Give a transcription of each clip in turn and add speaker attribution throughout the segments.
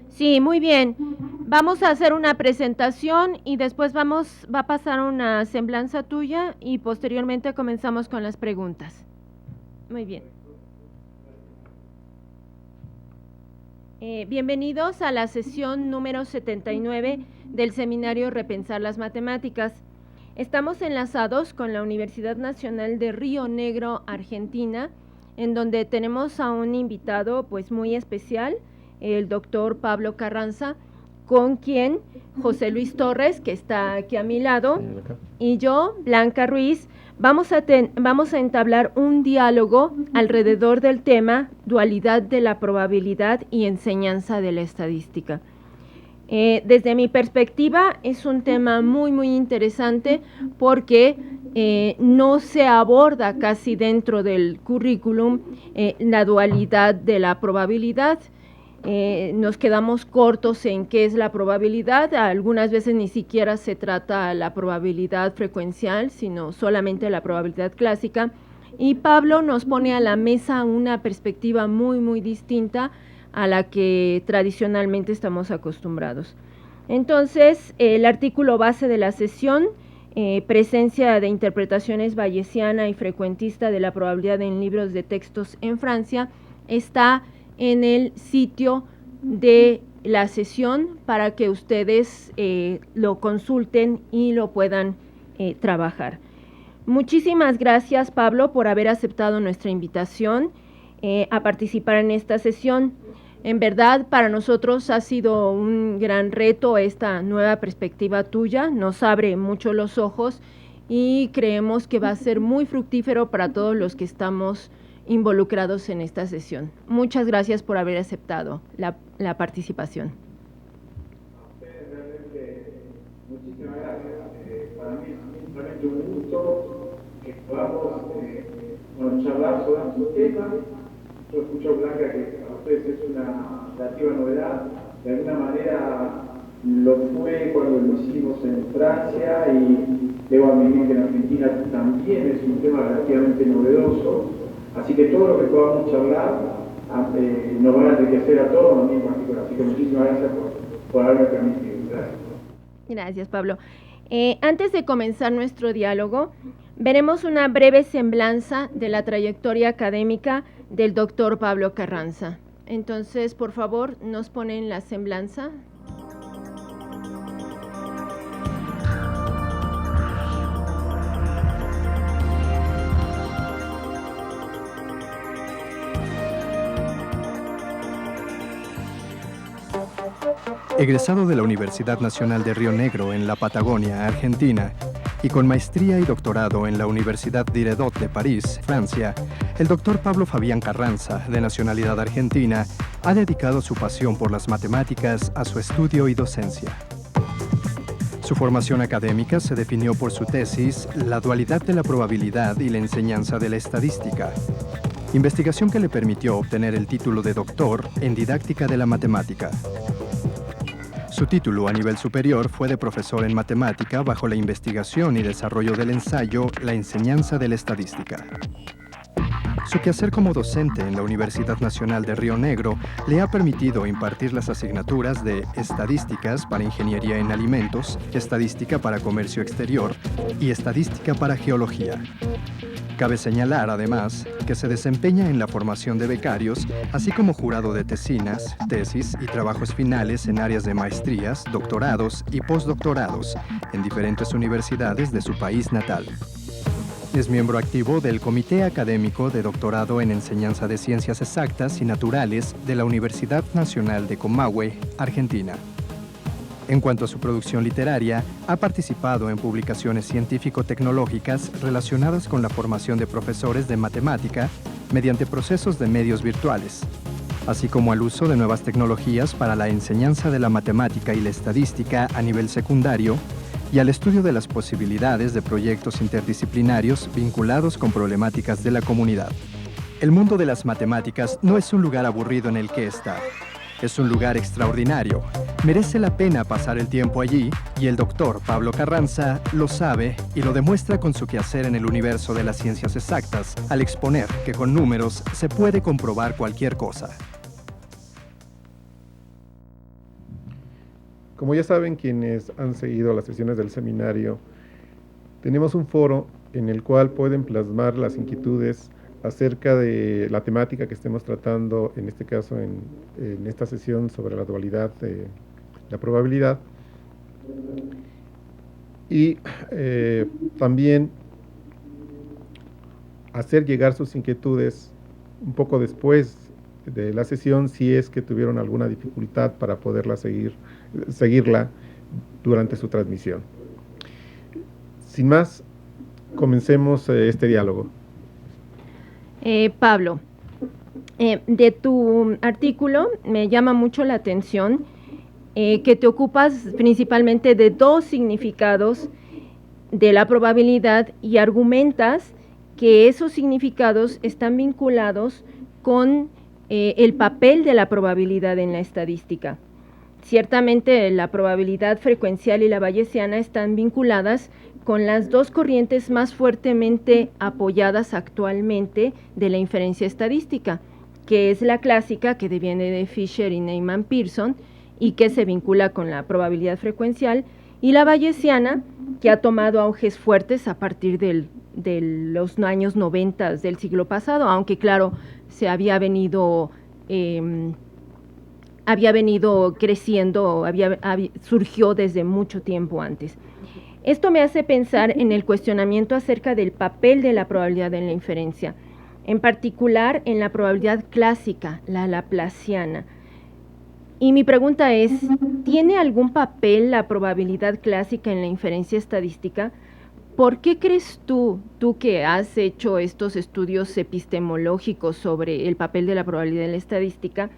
Speaker 1: Sí, muy bien. Vamos a hacer una presentación y después va a pasar una semblanza tuya y posteriormente comenzamos con las preguntas. Muy bien. Bienvenidos a la sesión número 79 del seminario Repensar las Matemáticas. Estamos enlazados con la Universidad Nacional de Río Negro, Argentina, en donde tenemos a un invitado pues muy especial, el doctor Pablo Carranza, con quien José Luis Torres, que está aquí a mi lado, y yo, Blanca Ruiz, vamos a entablar un diálogo alrededor del tema dualidad de la probabilidad y enseñanza de la estadística. Desde mi perspectiva es un tema muy interesante porque no se aborda casi dentro del currículum la dualidad de la probabilidad. Nos quedamos cortos en qué es la probabilidad. Algunas veces ni siquiera se trata la probabilidad frecuencial, sino solamente la probabilidad clásica. Y Pablo nos pone a la mesa una perspectiva muy distinta a la que tradicionalmente estamos acostumbrados. Entonces, el artículo base de la sesión, presencia de interpretaciones bayesiana y frecuentista de la probabilidad en libros de textos en Francia, está en el sitio de la sesión para que ustedes lo consulten y lo puedan trabajar. Muchísimas gracias, Pablo, por haber aceptado nuestra invitación a participar en esta sesión. En verdad, para nosotros ha sido un gran reto esta nueva perspectiva tuya, nos abre mucho los ojos y creemos que va a ser muy fructífero para todos los que estamos involucrados en esta sesión. Muchas gracias por haber aceptado la participación.
Speaker 2: Muchísimas gracias. Para mí es realmente un gusto que podamos charlar sobre estos temas. Yo escucho, Blanca, que para ustedes es una relativa novedad. De alguna manera lo fue cuando lo hicimos en Francia y debo admitir que en Argentina también es un tema relativamente novedoso. Así que todo lo que podamos charlar nos va a enriquecer a todos, a mí en particular. Así que muchísimas gracias por haberme permitido. Gracias.
Speaker 1: Gracias, Pablo. Antes de comenzar nuestro diálogo, veremos una breve semblanza de la trayectoria académica del doctor Pablo Carranza. Entonces, por favor, nos ponen la semblanza.
Speaker 3: Egresado de la Universidad Nacional de Río Negro en la Patagonia, Argentina, y con maestría y doctorado en la Universidad Diderot de París, Francia, el doctor Pablo Fabián Carranza, de nacionalidad argentina, ha dedicado su pasión por las matemáticas a su estudio y docencia. Su formación académica se definió por su tesis La dualidad de la probabilidad y la enseñanza de la estadística, investigación que le permitió obtener el título de doctor en didáctica de la matemática. Su título a nivel superior fue de profesor en matemática bajo la investigación y desarrollo del ensayo La enseñanza de la estadística. Su quehacer como docente en la Universidad Nacional de Río Negro le ha permitido impartir las asignaturas de Estadísticas para Ingeniería en Alimentos, Estadística para Comercio Exterior y Estadística para Geología. Cabe señalar, además, que se desempeña en la formación de becarios, así como jurado de tesinas, tesis y trabajos finales en áreas de maestrías, doctorados y postdoctorados en diferentes universidades de su país natal. Es miembro activo del Comité Académico de Doctorado en Enseñanza de Ciencias Exactas y Naturales de la Universidad Nacional de Comahue, Argentina. En cuanto a su producción literaria, ha participado en publicaciones científico-tecnológicas relacionadas con la formación de profesores de matemática mediante procesos de medios virtuales, así como al uso de nuevas tecnologías para la enseñanza de la matemática y la estadística a nivel secundario y al estudio de las posibilidades de proyectos interdisciplinarios vinculados con problemáticas de la comunidad. El mundo de las matemáticas no es un lugar aburrido en el que estar. Es un lugar extraordinario. Merece la pena pasar el tiempo allí y el doctor Pablo Carranza lo sabe y lo demuestra con su quehacer en el universo de las ciencias exactas al exponer que con números se puede comprobar cualquier cosa.
Speaker 4: Como ya saben quienes han seguido las sesiones del seminario, tenemos un foro en el cual pueden plasmar las inquietudes acerca de la temática que estemos tratando, en este caso en esta sesión sobre la dualidad de la probabilidad. Y también hacer llegar sus inquietudes un poco después de la sesión, si es que tuvieron alguna dificultad para poderla seguirla durante su transmisión. Sin más, comencemos este diálogo.
Speaker 1: Pablo, de tu artículo me llama mucho la atención que te ocupas principalmente de dos significados de la probabilidad y argumentas que esos significados están vinculados con el papel de la probabilidad en la estadística. Ciertamente la probabilidad frecuencial y la bayesiana están vinculadas con las dos corrientes más fuertemente apoyadas actualmente de la inferencia estadística, que es la clásica, que deviene de Fisher y Neyman-Pearson, y que se vincula con la probabilidad frecuencial, y la bayesiana, que ha tomado auges fuertes a partir de los años 90 del siglo pasado, aunque claro, se había venido creciendo, surgió desde mucho tiempo antes. Esto me hace pensar en el cuestionamiento acerca del papel de la probabilidad en la inferencia, en particular en la probabilidad clásica, la laplaciana. Y mi pregunta es, ¿tiene algún papel la probabilidad clásica en la inferencia estadística? ¿Por qué crees tú que has hecho estos estudios epistemológicos sobre el papel de la probabilidad en la estadística,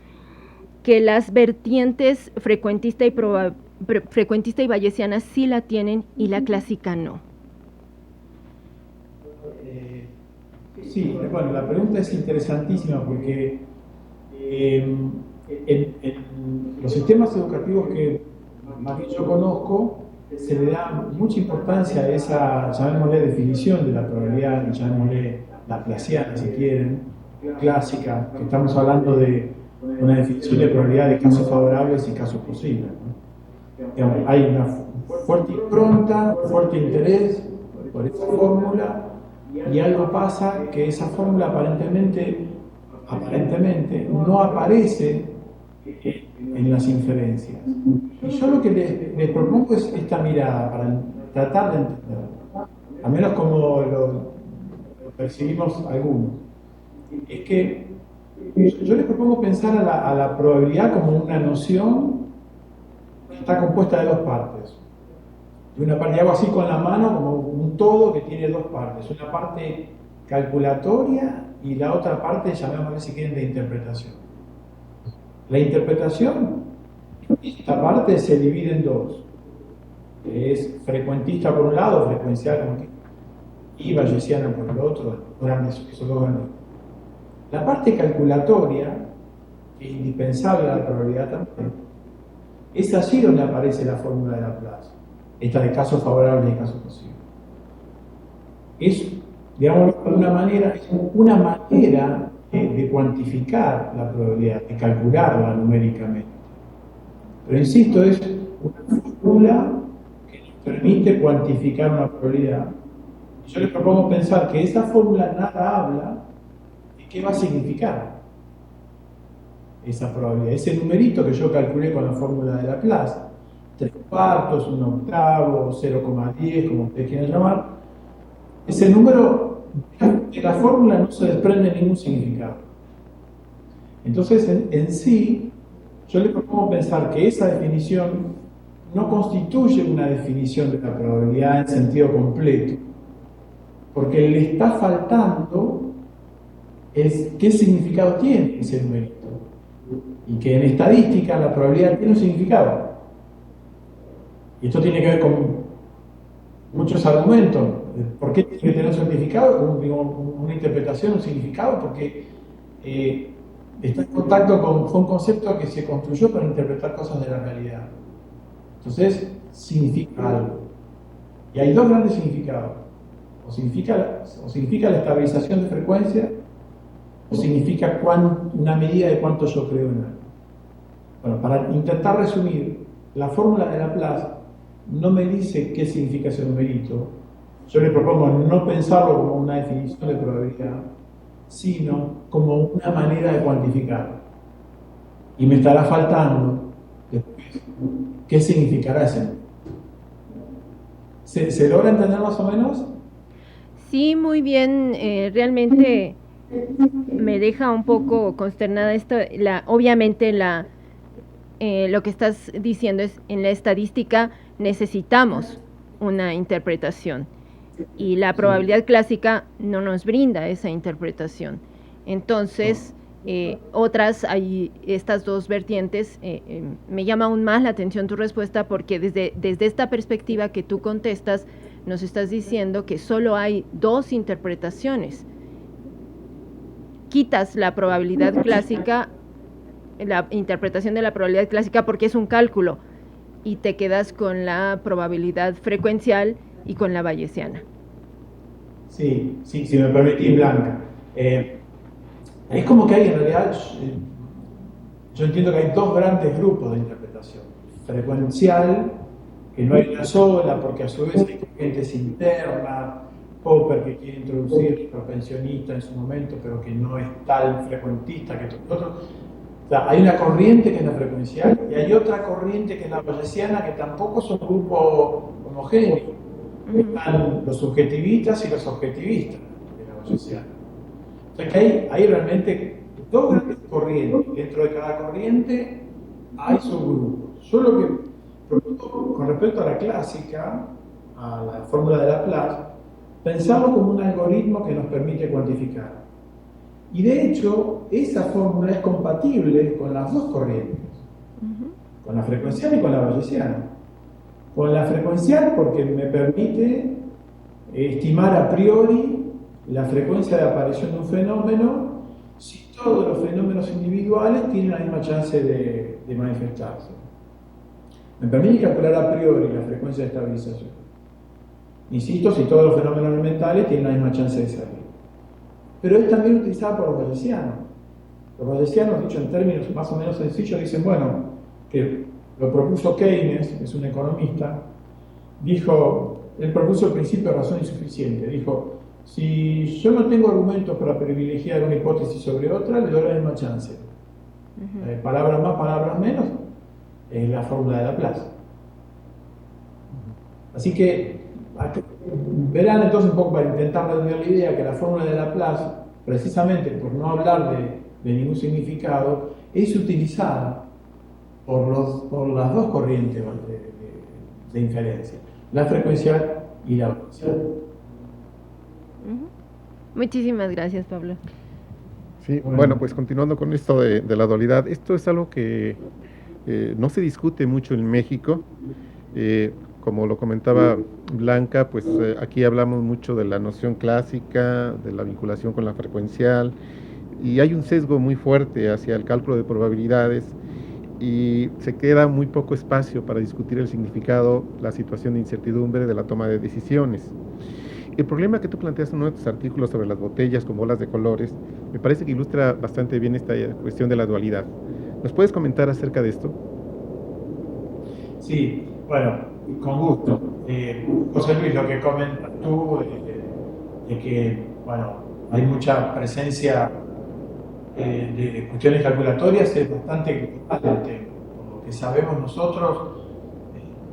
Speaker 1: que las vertientes frecuentista y bayesiana sí la tienen y la clásica no?
Speaker 5: Sí, bueno, la pregunta es interesantísima porque en los sistemas educativos que más bien yo conozco, se le da mucha importancia a esa, llamémosle, definición de la probabilidad, llamémosle laplaciana si quieren, clásica, que estamos hablando de una definición de probabilidad de casos favorables y casos posibles, ¿no? Digamos, hay una fuerte impronta, fuerte interés por esa fórmula, y algo pasa que esa fórmula aparentemente no aparece en las inferencias. Y yo lo que les propongo es esta mirada para tratar de entender, al menos como lo percibimos algunos, es que yo les propongo pensar a la probabilidad como una noción que está compuesta de dos partes. De una parte, hago así con la mano como un todo que tiene dos partes, una parte calculatoria y la otra parte, llamémosle si quieren, de interpretación. La interpretación, esta parte se divide en dos, que es frecuentista por un lado, frecuencial y bayesiana por el otro, esos dos grandes. La parte calculatoria, que es indispensable a la probabilidad también, es allí donde aparece la fórmula de Laplace, esta de casos favorables y casos posibles. Es, digamos de alguna manera, es una manera de cuantificar la probabilidad, de calcularla numéricamente. Pero insisto, es una fórmula que nos permite cuantificar una probabilidad. Y yo les propongo pensar que esa fórmula nada habla de qué va a significar esa probabilidad. Ese numerito que yo calculé con la fórmula de Laplace, 3/4, 1/8, 0,10, como ustedes quieran llamar, ese número de la fórmula no se desprende ningún significado. Entonces, en sí, yo le propongo pensar que esa definición no constituye una definición de la probabilidad en sentido completo, porque le está faltando qué significado tiene ese numerito. Y que en estadística la probabilidad tiene un significado. Y esto tiene que ver con muchos argumentos. ¿Por qué tiene que tener un significado? Una interpretación, un significado, porque está en contacto fue un concepto que se construyó para interpretar cosas de la realidad. Entonces, significa algo. Y hay dos grandes significados. O significa la estabilización de frecuencia, o significa una medida de cuánto yo creo en algo. Bueno, para intentar resumir, la fórmula de Laplace no me dice qué significa ese numerito. Yo le propongo no pensarlo como una definición de probabilidad, sino como una manera de cuantificarlo. Y me estará faltando después qué significará ese número. ¿Se logra entender más o menos?
Speaker 1: Sí, muy bien. Realmente me deja un poco consternada esto. Obviamente lo que estás diciendo es, en la estadística necesitamos una interpretación y la probabilidad clásica no nos brinda esa interpretación. Entonces, hay estas dos vertientes. Me llama aún más la atención tu respuesta, porque desde esta perspectiva que tú contestas, nos estás diciendo que solo hay dos interpretaciones. Quitas la probabilidad clásica, la interpretación de la probabilidad clásica, porque es un cálculo, y te quedas con la probabilidad frecuencial y con la bayesiana.
Speaker 5: Sí, si me permitís, Blanca. Es como que hay en realidad, yo entiendo que hay dos grandes grupos de interpretación. Frecuencial, que no hay una sola, porque a su vez hay corrientes internas. Popper, que quiere introducir propensionista en su momento, pero que no es tal frecuentista que otros. O sea, hay una corriente que es la frecuencial y hay otra corriente que es la bayesiana, que tampoco son grupos homogéneos. Están los subjetivistas y los objetivistas de la bayesiana. O sea que hay realmente dos grandes corrientes. Dentro de cada corriente hay subgrupos. Yo lo que propongo con respecto a la clásica, a la fórmula de Laplace, pensarlo como un algoritmo que nos permite cuantificar. Y de hecho, esa fórmula es compatible con las dos corrientes, con la frecuencial y con la bayesiana. Con la frecuencial porque me permite estimar a priori la frecuencia de aparición de un fenómeno si todos los fenómenos individuales tienen la misma chance de manifestarse. Me permite calcular a priori la frecuencia de estabilización. Insisto, si todos los fenómenos elementales tienen la misma chance de salir. Pero es también utilizada por los bayesianos. Los bayesianos, dicho en términos más o menos sencillos, dicen, bueno, que lo propuso Keynes, es un economista, él propuso el principio de razón insuficiente. Dijo, si yo no tengo argumentos para privilegiar una hipótesis sobre otra, le doy la misma chance. Palabras más, palabras menos, es la fórmula de Laplace. Así que verán entonces un poco, para intentar redondear la idea, que la fórmula de Laplace, precisamente por no hablar de ningún significado, es utilizada por las dos corrientes de inferencia, la frecuencial y la bayesiana.
Speaker 1: Muchísimas gracias, Pablo.
Speaker 4: Sí, bueno, pues continuando con esto de la dualidad, esto es algo que no se discute mucho en México. Como lo comentaba Blanca, pues aquí hablamos mucho de la noción clásica, de la vinculación con la frecuencial, y hay un sesgo muy fuerte hacia el cálculo de probabilidades, y se queda muy poco espacio para discutir el significado, la situación de incertidumbre de la toma de decisiones. El problema que tú planteas en uno de tus artículos sobre las botellas con bolas de colores, me parece que ilustra bastante bien esta cuestión de la dualidad. ¿Nos puedes comentar acerca de esto?
Speaker 5: Sí, bueno, con gusto. José Luis, lo que comentas tú, de que, bueno, hay mucha presencia de cuestiones calculatorias, es bastante global el tema. Por lo que sabemos nosotros,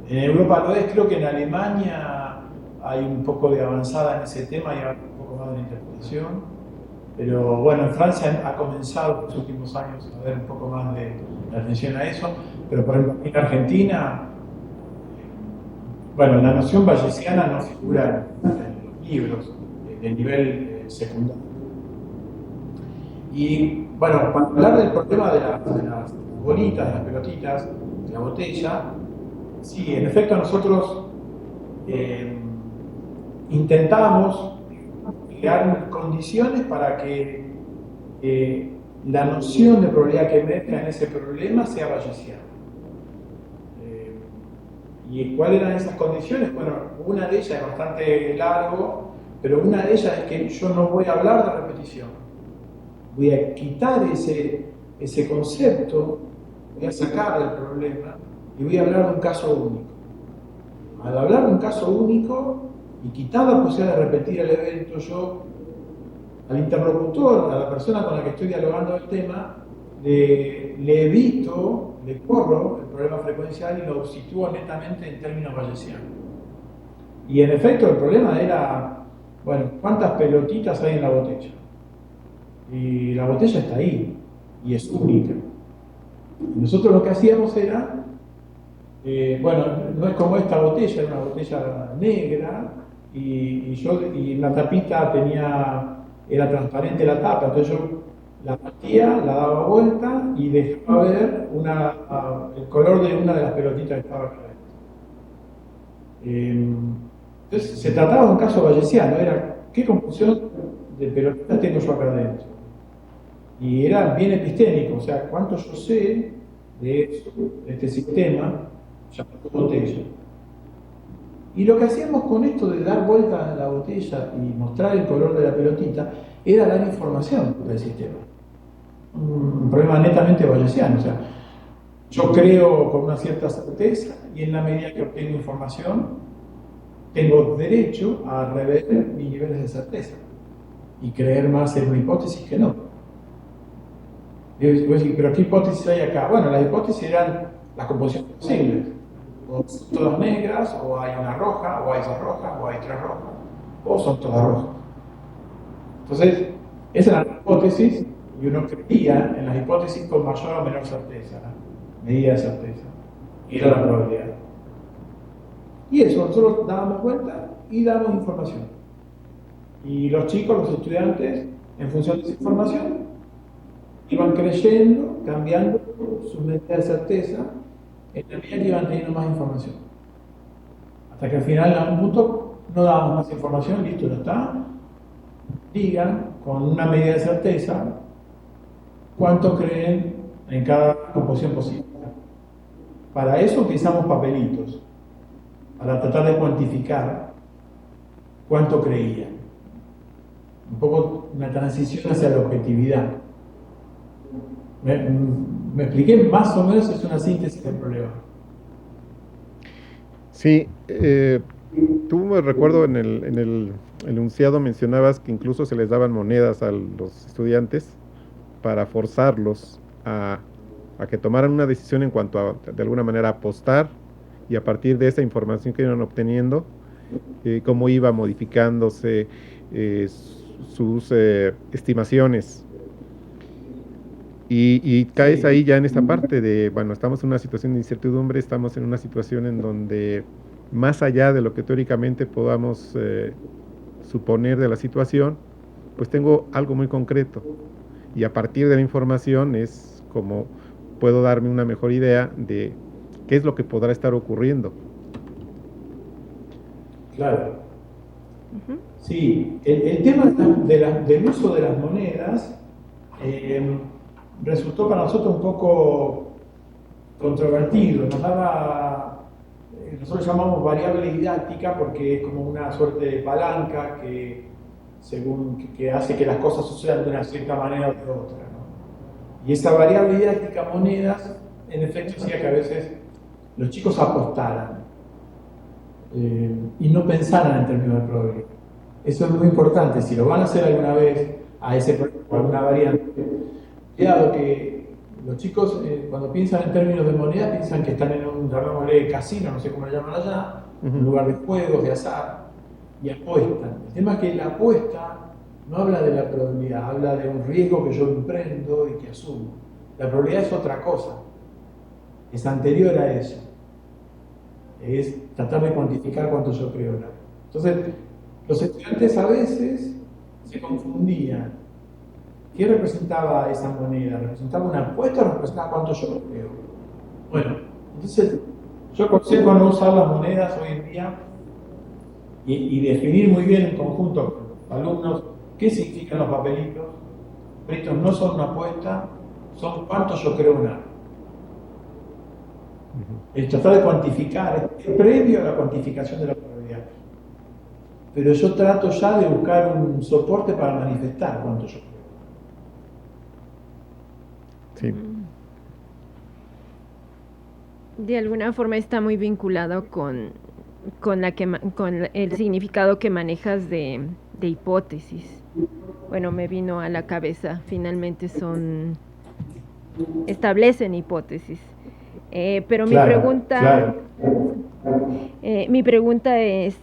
Speaker 5: en Europa lo es, creo que en Alemania hay un poco de avanzada en ese tema y hay un poco más de interpretación. Pero bueno, en Francia ha comenzado en los últimos años a haber un poco más de atención a eso. Pero por ejemplo, en Argentina, bueno, la noción bayesiana no figura en los libros de nivel secundario. Y bueno, para hablar del problema de las bolitas, de las pelotitas, de la botella, sí, en efecto nosotros intentamos crear condiciones para que la noción de probabilidad que emerja en ese problema sea bayesiana. ¿Y cuáles eran esas condiciones? Bueno, una de ellas es bastante largo, pero una de ellas es que yo no voy a hablar de repetición. Voy a quitar ese concepto, voy a sacar del problema y voy a hablar de un caso único. Al hablar de un caso único y quitar la posibilidad de repetir el evento, yo al interlocutor, a la persona con la que estoy dialogando el tema, le evito, le corro el problema frecuencial y lo sitúo netamente en términos bayesianos. Y en efecto el problema era, bueno, ¿cuántas pelotitas hay en la botella? Y la botella está ahí, y es única. Y nosotros lo que hacíamos era, bueno, no es como esta botella, era una botella negra, y la tapita era transparente la tapa, entonces yo la partía, la daba vuelta y dejaba ver el color de una de las pelotitas que estaba acá adentro. Entonces se trataba de un caso bayesiano, era ¿qué composición de pelotitas tengo yo acá adentro? Y era bien epistémico, o sea, cuánto yo sé de eso, de este sistema llamado botella. Y lo que hacíamos con esto de dar vuelta a la botella y mostrar el color de la pelotita era dar información del sistema. Un problema netamente bayesiano, o sea, yo creo con una cierta certeza y en la medida que obtengo información tengo derecho a rever mis niveles de certeza y creer más en una hipótesis que no. ¿Pero qué hipótesis hay acá? Bueno, las hipótesis eran las composiciones posibles. O son todas negras, o hay una roja, o hay dos rojas, o hay tres rojas, o son todas rojas. Entonces, esa era la hipótesis, y uno creía en las hipótesis con mayor o menor certeza, medida de certeza, y era la probabilidad. Y eso, nosotros dábamos vuelta y dábamos información. Y los chicos, los estudiantes, en función de esa información, iban creyendo, cambiando su medida de certeza, en la medida que iban teniendo más información. Hasta que al final, a un punto, no dábamos más información, listo, ya está. Digan, con una medida de certeza, cuánto creen en cada composición posible. Para eso utilizamos papelitos, para tratar de cuantificar cuánto creían. Un poco una transición hacia la objetividad. ¿Me expliqué? Más o menos es una síntesis del problema.
Speaker 4: Sí, tú me recuerdo en el enunciado mencionabas que incluso se les daban monedas a los estudiantes para forzarlos a que tomaran una decisión en cuanto a, de alguna manera, apostar, y a partir de esa información que iban obteniendo, cómo iba modificándose sus estimaciones. Y caes ahí ya en esta parte de, bueno, estamos en una situación de incertidumbre, estamos en una situación en donde, más allá de lo que teóricamente podamos suponer de la situación, pues tengo algo muy concreto. Y a partir de la información es como puedo darme una mejor idea de qué es lo que podrá estar ocurriendo.
Speaker 5: Claro. Sí, el tema del uso de las monedas resultó para nosotros un poco controvertido. Nosotros llamamos variable didáctica porque es como una suerte de palanca que hace que las cosas sucedan de una cierta manera o de otra, ¿no? Y esa variable didáctica, monedas, en efecto hacía que a veces los chicos apostaran y no pensaran en términos de probabilidad. Eso es muy importante. Si lo van a hacer alguna vez a ese problema, alguna variante, cuidado que los chicos cuando piensan en términos de moneda piensan que están en un, llamémosle, casino, no sé cómo lo llaman allá, un lugar de juegos, de azar, y apuestan. El tema es que la apuesta no habla de la probabilidad, habla de un riesgo que yo emprendo y que asumo. La probabilidad es otra cosa, es anterior a eso. Es tratar de cuantificar cuánto yo creo en algo. Entonces, los estudiantes a veces se confundían. ¿Qué representaba esa moneda? ¿Representaba una apuesta o representaba cuánto yo creo? Bueno, entonces yo aconsejo no usar las monedas hoy en día y definir muy bien en conjunto con los alumnos qué significan los papelitos. Los papelitos no son una apuesta, son cuánto yo creo en algo. El tratar de cuantificar es previo a la cuantificación de la probabilidad. Pero yo trato ya de buscar un soporte para manifestar cuánto yo creo.
Speaker 4: Sí.
Speaker 1: De alguna forma está muy vinculado con el significado que manejas de hipótesis. Bueno, me vino a la cabeza, finalmente establecen hipótesis. Pero
Speaker 5: Claro.
Speaker 1: mi pregunta es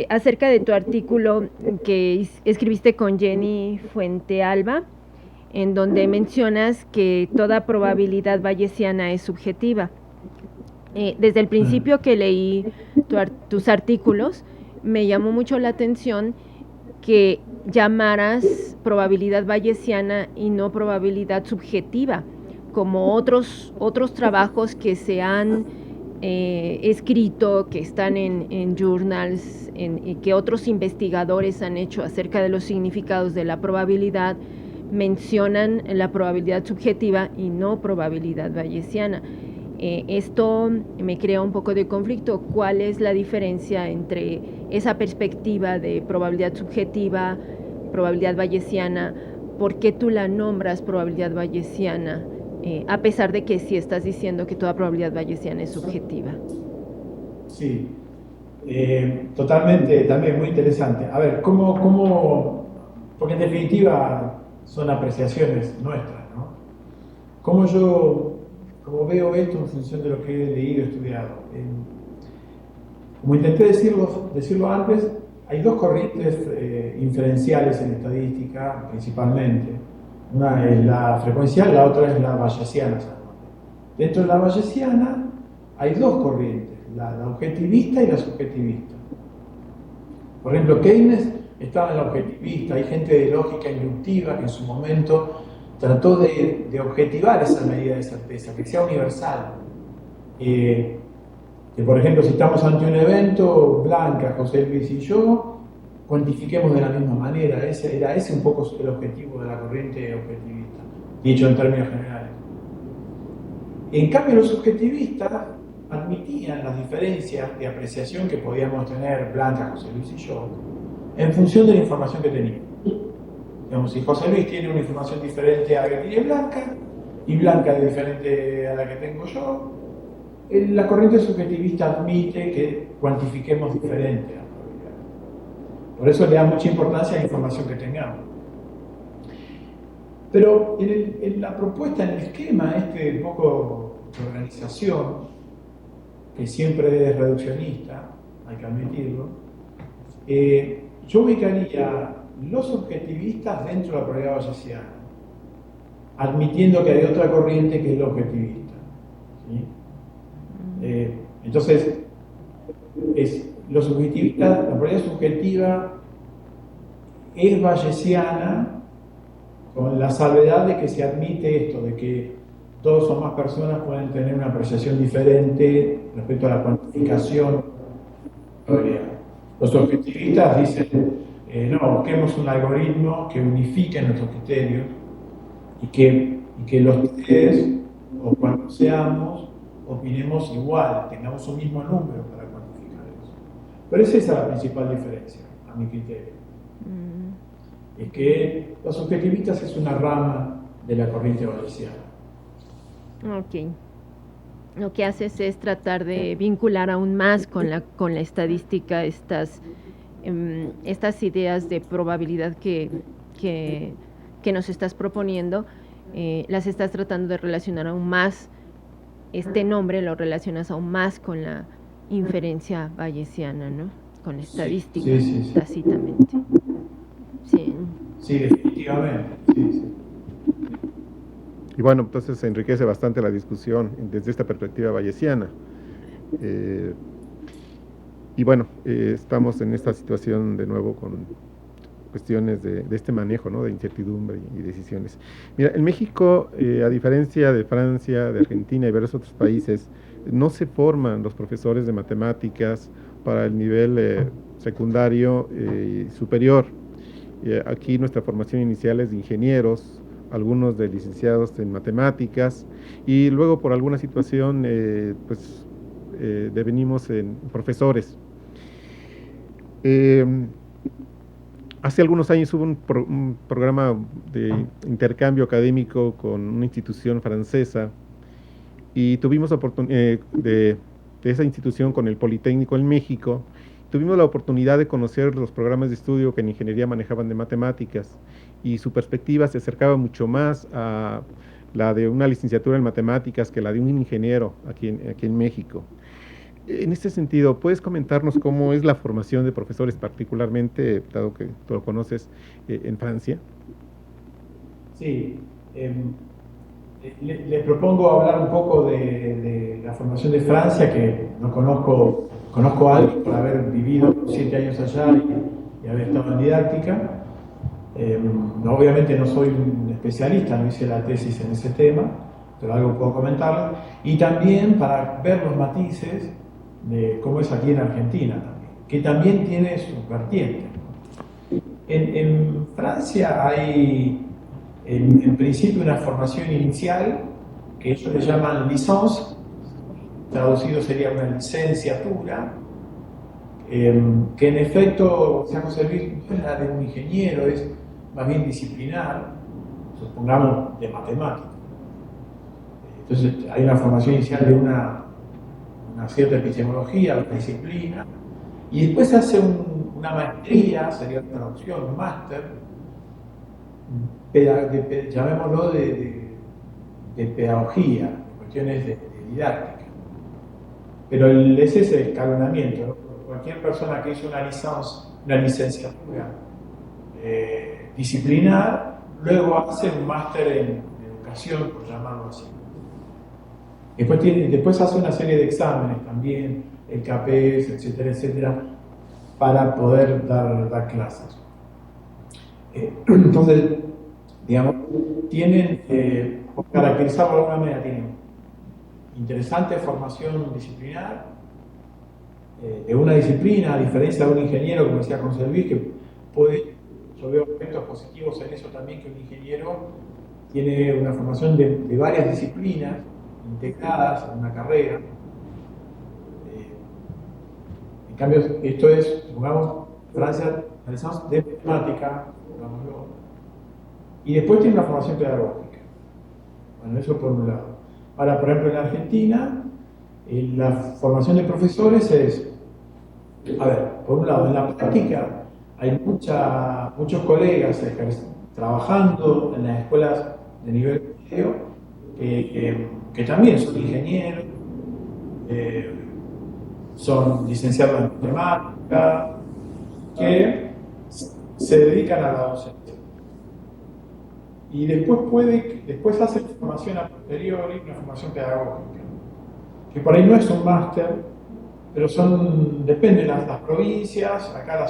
Speaker 1: acerca de tu artículo que escribiste con Jenny Fuentealba, en donde mencionas que toda probabilidad bayesiana es subjetiva. Desde el principio que leí tus artículos, me llamó mucho la atención que llamaras probabilidad bayesiana y no probabilidad subjetiva, como otros trabajos que se han escrito, que están en journals, que otros investigadores han hecho acerca de los significados de la probabilidad, mencionan la probabilidad subjetiva y no probabilidad bayesiana. Esto me crea un poco de conflicto. ¿Cuál es la diferencia entre esa perspectiva de probabilidad subjetiva, probabilidad bayesiana? ¿Por qué tú la nombras probabilidad bayesiana? A pesar de que sí estás diciendo que toda probabilidad bayesiana es subjetiva.
Speaker 5: Sí, totalmente, también muy interesante. A ver, porque en definitiva son apreciaciones nuestras, ¿no? Como veo esto en función de lo que he leído y estudiado. Como intenté decirlo antes, hay dos corrientes inferenciales en estadística, principalmente. Una es la frecuencial, la otra es la bayesiana. Dentro de la bayesiana hay dos corrientes, la objetivista y la subjetivista. Por ejemplo, Keynes estaba en la objetivista, hay gente de lógica inductiva que en su momento trató de objetivar esa medida de certeza, que sea universal. Que por ejemplo, si estamos ante un evento, Blanca, José Luis y yo, cuantifiquemos de la misma manera. Era ese un poco el objetivo de la corriente objetivista, dicho en términos generales. En cambio, los subjetivistas admitían las diferencias de apreciación que podíamos tener Blanca, José Luis y yo, en función de la información que teníamos. Digamos, si José Luis tiene una información diferente a la que tiene Blanca, y Blanca es diferente a la que tengo yo, la corriente subjetivista admite que cuantifiquemos diferente la probabilidad. Por eso le da mucha importancia a la información que tengamos. Pero en la propuesta, en el esquema un poco de organización, que siempre es reduccionista, hay que admitirlo, yo ubicaría los objetivistas dentro de la probabilidad bayesiana, admitiendo que hay otra corriente que es la objetivista. ¿Sí? Entonces, los subjetivistas, la probabilidad subjetiva es bayesiana con la salvedad de que se admite esto, de que dos o más personas pueden tener una apreciación diferente respecto a la cuantificación de la probabilidad. Los objetivistas dicen, no, busquemos un algoritmo que unifique nuestros criterios y que los tres, o cuando seamos, opinemos igual, tengamos un mismo número para cuantificar eso. Pero esa es la principal diferencia, a mi criterio. Es que los subjetivistas es una rama de la corriente bayesiana.
Speaker 1: Ok. Lo que haces es tratar de vincular aún más con la estadística estas ideas de probabilidad que nos estás proponiendo, las estás tratando de relacionar aún más. Este nombre lo relacionas aún más con la inferencia bayesiana, ¿no? Con la estadística,
Speaker 5: sí.
Speaker 1: tácitamente. Sí.
Speaker 5: Sí, definitivamente. Sí.
Speaker 4: Y bueno, entonces se enriquece bastante la discusión desde esta perspectiva bayesiana. Y bueno, estamos en esta situación de nuevo con cuestiones de este manejo, ¿no? De incertidumbre y decisiones. Mira, en México, a diferencia de Francia, de Argentina y varios otros países, no se forman los profesores de matemáticas para el nivel secundario y superior. Aquí nuestra formación inicial es de ingenieros, algunos de licenciados en matemáticas, y luego por alguna situación devenimos en profesores. Hace algunos años hubo un programa de intercambio académico con una institución francesa y tuvimos de esa institución con el Politécnico en México. Tuvimos la oportunidad de conocer los programas de estudio que en ingeniería manejaban de matemáticas, y su perspectiva se acercaba mucho más a la de una licenciatura en matemáticas que la de un ingeniero aquí en México. En este sentido, ¿puedes comentarnos cómo es la formación de profesores, particularmente, dado que tú lo conoces, en Francia?
Speaker 5: Sí, les propongo hablar un poco de la formación de Francia, que no conozco, conozco a alguien por haber vivido 7 años allá y haber estado en didáctica. Obviamente no soy un especialista, no hice la tesis en ese tema, pero algo puedo comentarles. Y también para ver los matices de cómo es aquí en Argentina también, que también tiene sus vertientes. En Francia hay en principio una formación inicial que ellos le llaman licence, traducido sería una licenciatura, que en efecto se hace servir, no es la de un ingeniero, es más bien disciplinar, supongamos de matemática. Entonces hay una formación inicial de una cierta epistemología, una disciplina, y después se hace una maestría, sería una opción, un máster, llamémoslo de pedagogía, de cuestiones de didáctica. Pero ese es el escalonamiento, ¿no? Cualquier persona que hizo una licenciatura disciplinar, luego hace un máster en educación, por llamarlo así. Después hace una serie de exámenes también, el CAPES, etcétera, etcétera, para poder dar clases. Entonces, digamos, tienen, por caracterizarlo de alguna manera, tienen interesante formación disciplinar, de una disciplina, a diferencia de un ingeniero, como decía José Luis, que yo veo aspectos positivos en eso también, que un ingeniero tiene una formación de varias disciplinas integradas en una carrera. En cambio, esto es, supongamos, Francia, analizamos de matemática, pongámoslo, y después tiene una formación pedagógica. Bueno, eso por un lado. Ahora, por ejemplo, en Argentina, la formación de profesores es, a ver, por un lado, en la práctica hay muchos colegas trabajando en las escuelas de nivel medio que también son ingenieros, son licenciados en matemática, que se dedican a la docencia. Y después hacen formación a posteriori, una formación pedagógica, que por ahí no es un máster, pero depende de las provincias, acá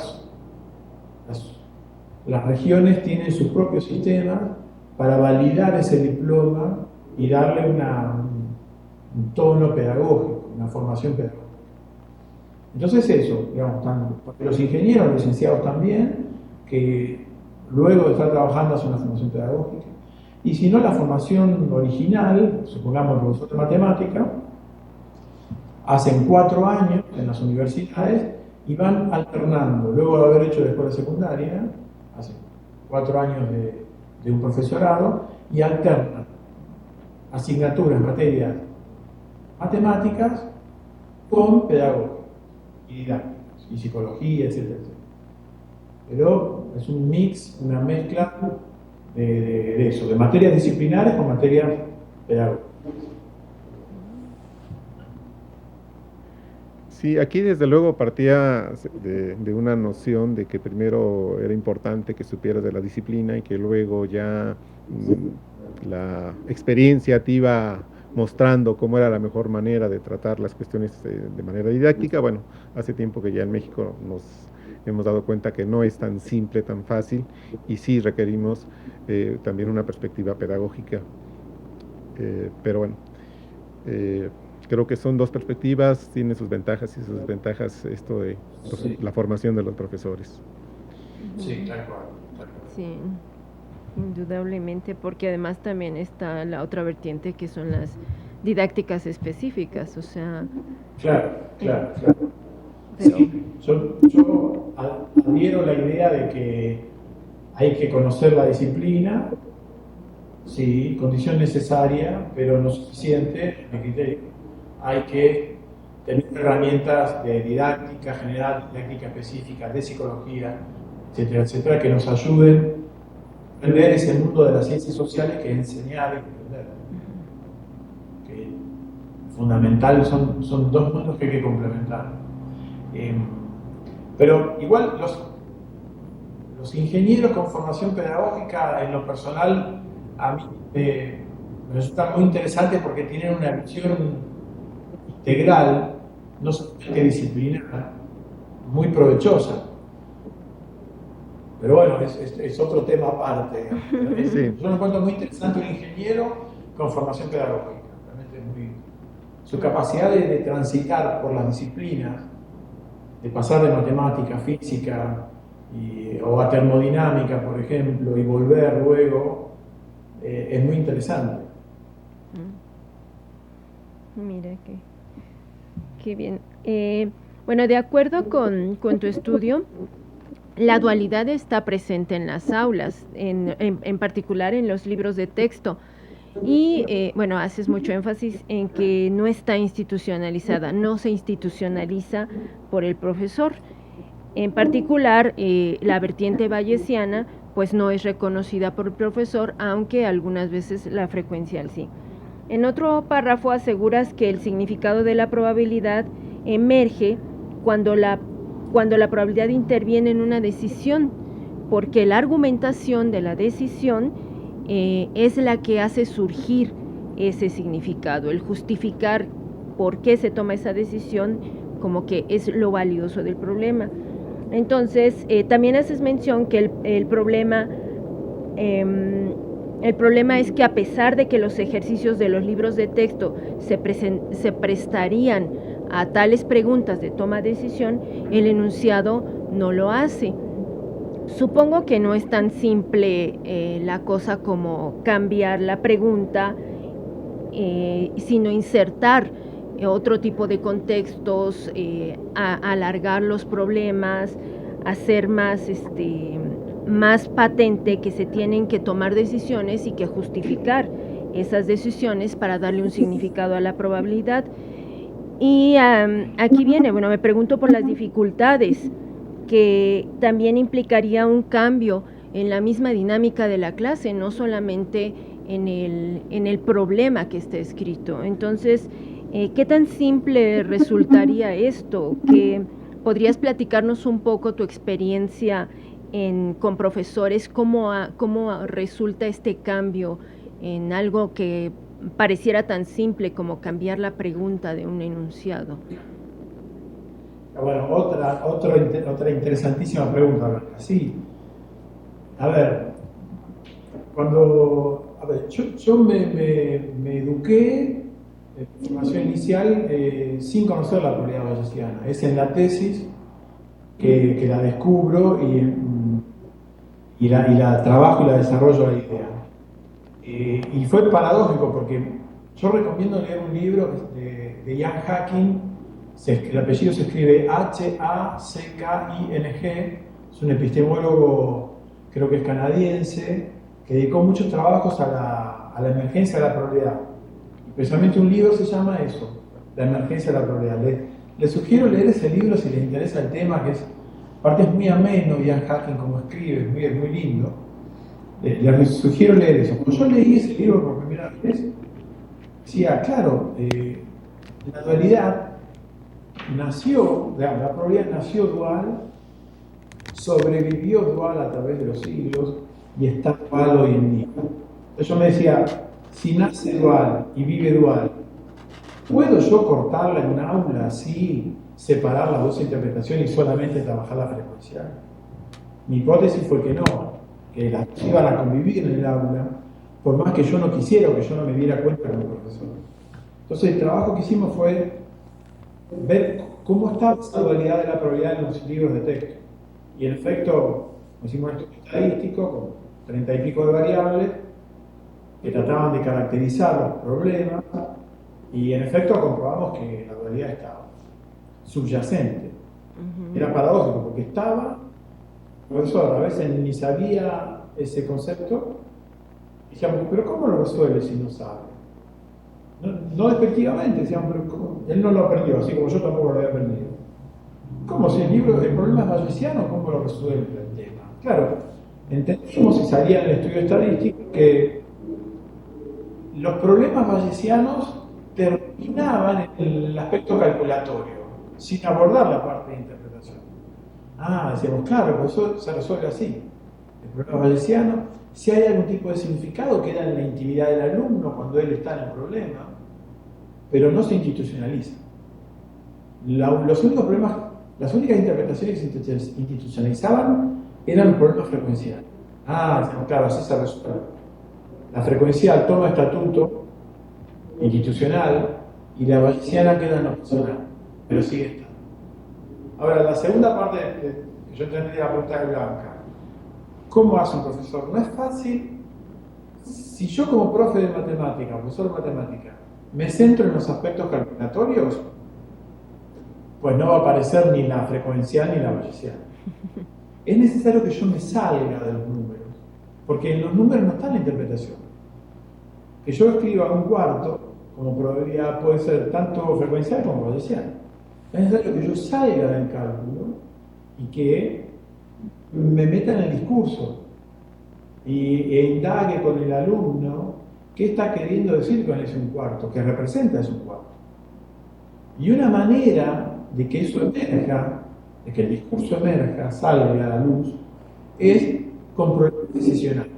Speaker 5: las regiones tienen sus propios sistemas para validar ese diploma y darle un tono pedagógico, una formación pedagógica. Entonces eso, digamos, los ingenieros licenciados también, que luego de estar trabajando hacen una formación pedagógica, y si no, la formación original, supongamos profesor de matemática, hacen 4 años en las universidades y van alternando, luego de haber hecho la escuela secundaria, hacen 4 años de un profesorado y alternan asignaturas, materias matemáticas con pedagogía y didácticas, y psicología, etcétera, etcétera. Pero es un mix, una mezcla de eso, de materias disciplinares con materias pedagógicas.
Speaker 4: Sí, aquí desde luego partía de una noción de que primero era importante que supieras de la disciplina y que luego ya la experiencia te iba mostrando cómo era la mejor manera de tratar las cuestiones de manera didáctica. Bueno, hace tiempo que ya en México nos hemos dado cuenta que no es tan simple, tan fácil, y sí requerimos también una perspectiva pedagógica. Pero bueno, creo que son dos perspectivas, tiene sus ventajas y sus desventajas esto de la formación de los profesores.
Speaker 5: Sí, tal cual.
Speaker 1: Sí, indudablemente, porque además también está la otra vertiente que son las didácticas específicas, o sea...
Speaker 5: Claro. Pero... Sí, yo adhiero a la idea de que hay que conocer la disciplina sí, condición necesaria, pero no suficiente, en mi criterio. Hay que tener herramientas de didáctica general, didáctica específica, de psicología, etcétera, etcétera, que nos ayuden a entender ese mundo de las ciencias sociales que es enseñar y aprender. Que fundamental, son dos mundos que hay que complementar. Pero igual los ingenieros con formación pedagógica, en lo personal, a mí me resultan muy interesantes porque tienen una visión integral, no solamente disciplinar, muy provechosa. Pero bueno, es otro tema aparte.
Speaker 4: Sí.
Speaker 5: Yo lo encuentro muy interesante un ingeniero con formación pedagógica. Realmente su capacidad de transitar por las disciplinas, de pasar de matemática, física o a termodinámica, por ejemplo, y volver luego, es muy interesante.
Speaker 1: Mira qué bien. Bueno, de acuerdo con tu estudio, la dualidad está presente en las aulas, en particular en los libros de texto. Y bueno, haces mucho énfasis en que no está institucionalizada, no se institucionaliza por el profesor. En particular, la vertiente bayesiana, pues no es reconocida por el profesor, aunque algunas veces la frecuencial sí. En otro párrafo aseguras que el significado de la probabilidad emerge cuando la probabilidad interviene en una decisión, porque la argumentación de la decisión es la que hace surgir ese significado, el justificar por qué se toma esa decisión como que es lo valioso del problema. Entonces, también haces mención que el problema es que a pesar de que los ejercicios de los libros de texto se prestarían a tales preguntas de toma de decisión, el enunciado no lo hace. Supongo que no es tan simple la cosa como cambiar la pregunta, sino insertar otro tipo de contextos, alargar los problemas, hacer más patente que se tienen que tomar decisiones y que justificar esas decisiones para darle un significado a la probabilidad. Y aquí viene, bueno, me pregunto por las dificultades que también implicaría un cambio en la misma dinámica de la clase, no solamente en el problema que está escrito. Entonces, ¿qué tan simple resultaría esto? ¿Que podrías platicarnos un poco tu experiencia con profesores? ¿Cómo resulta este cambio en algo que pareciera tan simple como cambiar la pregunta de un enunciado?
Speaker 5: Bueno, otra interesantísima pregunta, Blanca. Sí. A ver, yo me eduqué en formación inicial sin conocer la probabilidad bayesiana. Es en la tesis que la descubro y la trabajo y la desarrollo la idea. Y fue paradójico porque yo recomiendo leer un libro de Ian Hacking. El apellido se escribe Hacking, es un epistemólogo, creo que es canadiense, que dedicó muchos trabajos a la emergencia de la probabilidad. Y precisamente un libro se llama eso, La emergencia de la probabilidad. Les sugiero leer ese libro si les interesa el tema, que aparte es muy ameno, Ian Hacking como escribe, es muy lindo. Les sugiero leer eso. Cuando yo leí ese libro por primera vez, decía, claro, la dualidad la probabilidad nació dual, sobrevivió dual a través de los siglos y está dual hoy en día. Entonces yo me decía, si nace dual y vive dual, ¿puedo yo cortarla en un aula así, separar las dos interpretaciones y solamente trabajar la frecuencial? Mi hipótesis fue que no, que las dos iban a convivir en el aula, por más que yo no quisiera o que yo no me diera cuenta como profesor. Entonces el trabajo que hicimos fue ver cómo está esa dualidad de la probabilidad en los libros de texto. Y en efecto, hicimos un estudio estadístico con 30 y pico de variables que trataban de caracterizar los problemas y en efecto comprobamos que la dualidad estaba subyacente. Era paradójico porque estaba, el profesor a veces ni sabía ese concepto Decíamos, pero ¿cómo lo resuelve si no sabe? No despectivamente, decíamos, pero ¿cómo? Él no lo aprendió, así como yo tampoco lo había aprendido. ¿Cómo? Si el problema es bayesiano, ¿cómo lo resuelve el tema? Claro, entendimos y salía en el estudio estadístico que los problemas bayesianos terminaban en el aspecto calculatorio, sin abordar la parte de interpretación. Decíamos, claro, pues eso se resuelve así. El problema bayesiano, si hay algún tipo de significado, queda en la intimidad del alumno cuando él está en el problema, pero no se institucionaliza. Los únicos problemas, las únicas interpretaciones que se institucionalizaban eran los problemas frecuenciales. Decíamos, claro, así se resuelve. La frecuencial toma estatuto institucional y la bayesiana queda en lo personal, pero sigue estando. Ahora, la segunda parte que yo entendí la pregunta de Blanca, ¿cómo hace un profesor? No es fácil. Si yo como profe de matemática, profesor de matemática, me centro en los aspectos calculatorios, pues no va a aparecer ni la frecuencial ni la bayesiana. Es necesario que yo me salga de los números, porque en los números no está la interpretación. Que yo escriba un cuarto, como probabilidad, puede ser tanto frecuencial como bayesiana. Es necesario que yo salga del cálculo y que me meta en el discurso e indague con el alumno qué está queriendo decir con ese un cuarto, qué representa ese un cuarto. Y una manera de que eso emerja, de que el discurso emerja, salga a la luz, es con problemas decisionales.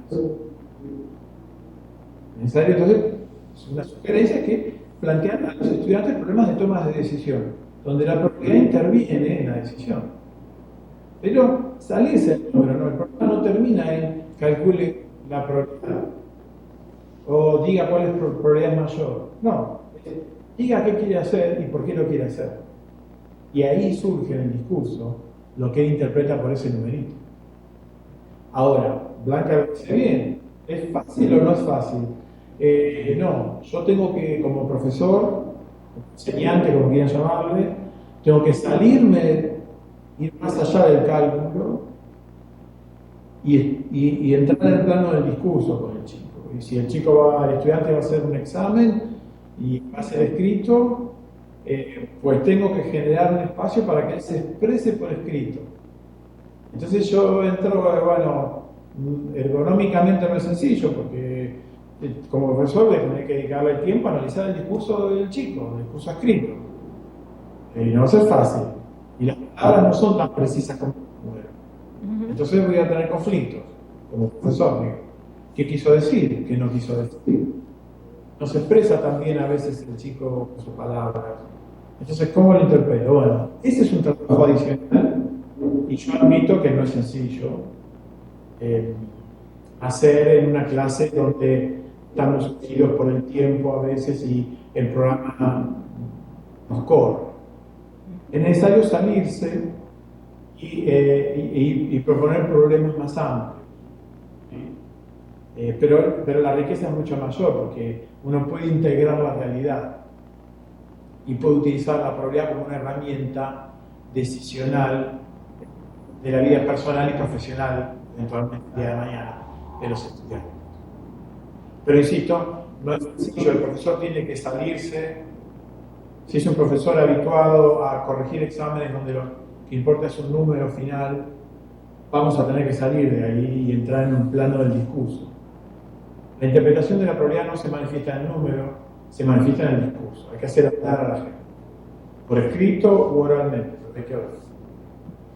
Speaker 5: Necesario, entonces, es una sugerencia que plantean a los estudiantes problemas de toma de decisión, donde la probabilidad interviene en la decisión. Pero salirse del número, no, el problema no termina en calcule la probabilidad o diga cuál es la probabilidad mayor. No, diga qué quiere hacer y por qué lo quiere hacer. Y ahí surge en el discurso lo que él interpreta por ese numerito. Ahora, Blanca lo dice bien, ¿es fácil o no es fácil? No, yo tengo que, como profesor, enseñante, como quieran llamarle, tengo que salirme, ir más allá del cálculo y entrar en el plano del discurso con el chico. Y si el estudiante va a hacer un examen y va a ser escrito, pues tengo que generar un espacio para que él se exprese por escrito. Entonces yo entro, ergonómicamente no es sencillo, porque como profesor voy a tener que dedicarle el tiempo a analizar el discurso del chico, el discurso escrito. No va a ser fácil. Y las palabras no son tan precisas como el número. Entonces voy a tener conflictos, como profesor. ¿Qué quiso decir? ¿Qué no quiso decir? No se expresa también a veces el chico con sus palabras. Entonces, ¿cómo lo interpreto? Bueno, ese es un trabajo adicional y yo admito que no es sencillo hacer en una clase donde estamos surgidos por el tiempo a veces y el programa nos corre. Es necesario salirse y proponer problemas más amplios. Pero la riqueza es mucho mayor porque uno puede integrar la realidad y puede utilizar la probabilidad como una herramienta decisional de la vida personal y profesional, eventualmente el día de mañana, de los estudiantes. Pero insisto, no es sencillo, el profesor tiene que salirse. Si es un profesor habituado a corregir exámenes donde lo que importa es un número final, vamos a tener que salir de ahí y entrar en un plano del discurso. La interpretación de la probabilidad no se manifiesta en el número, se manifiesta en el discurso. Hay que hacer hablar a la gente, por escrito u oralmente, pero hay que hablar.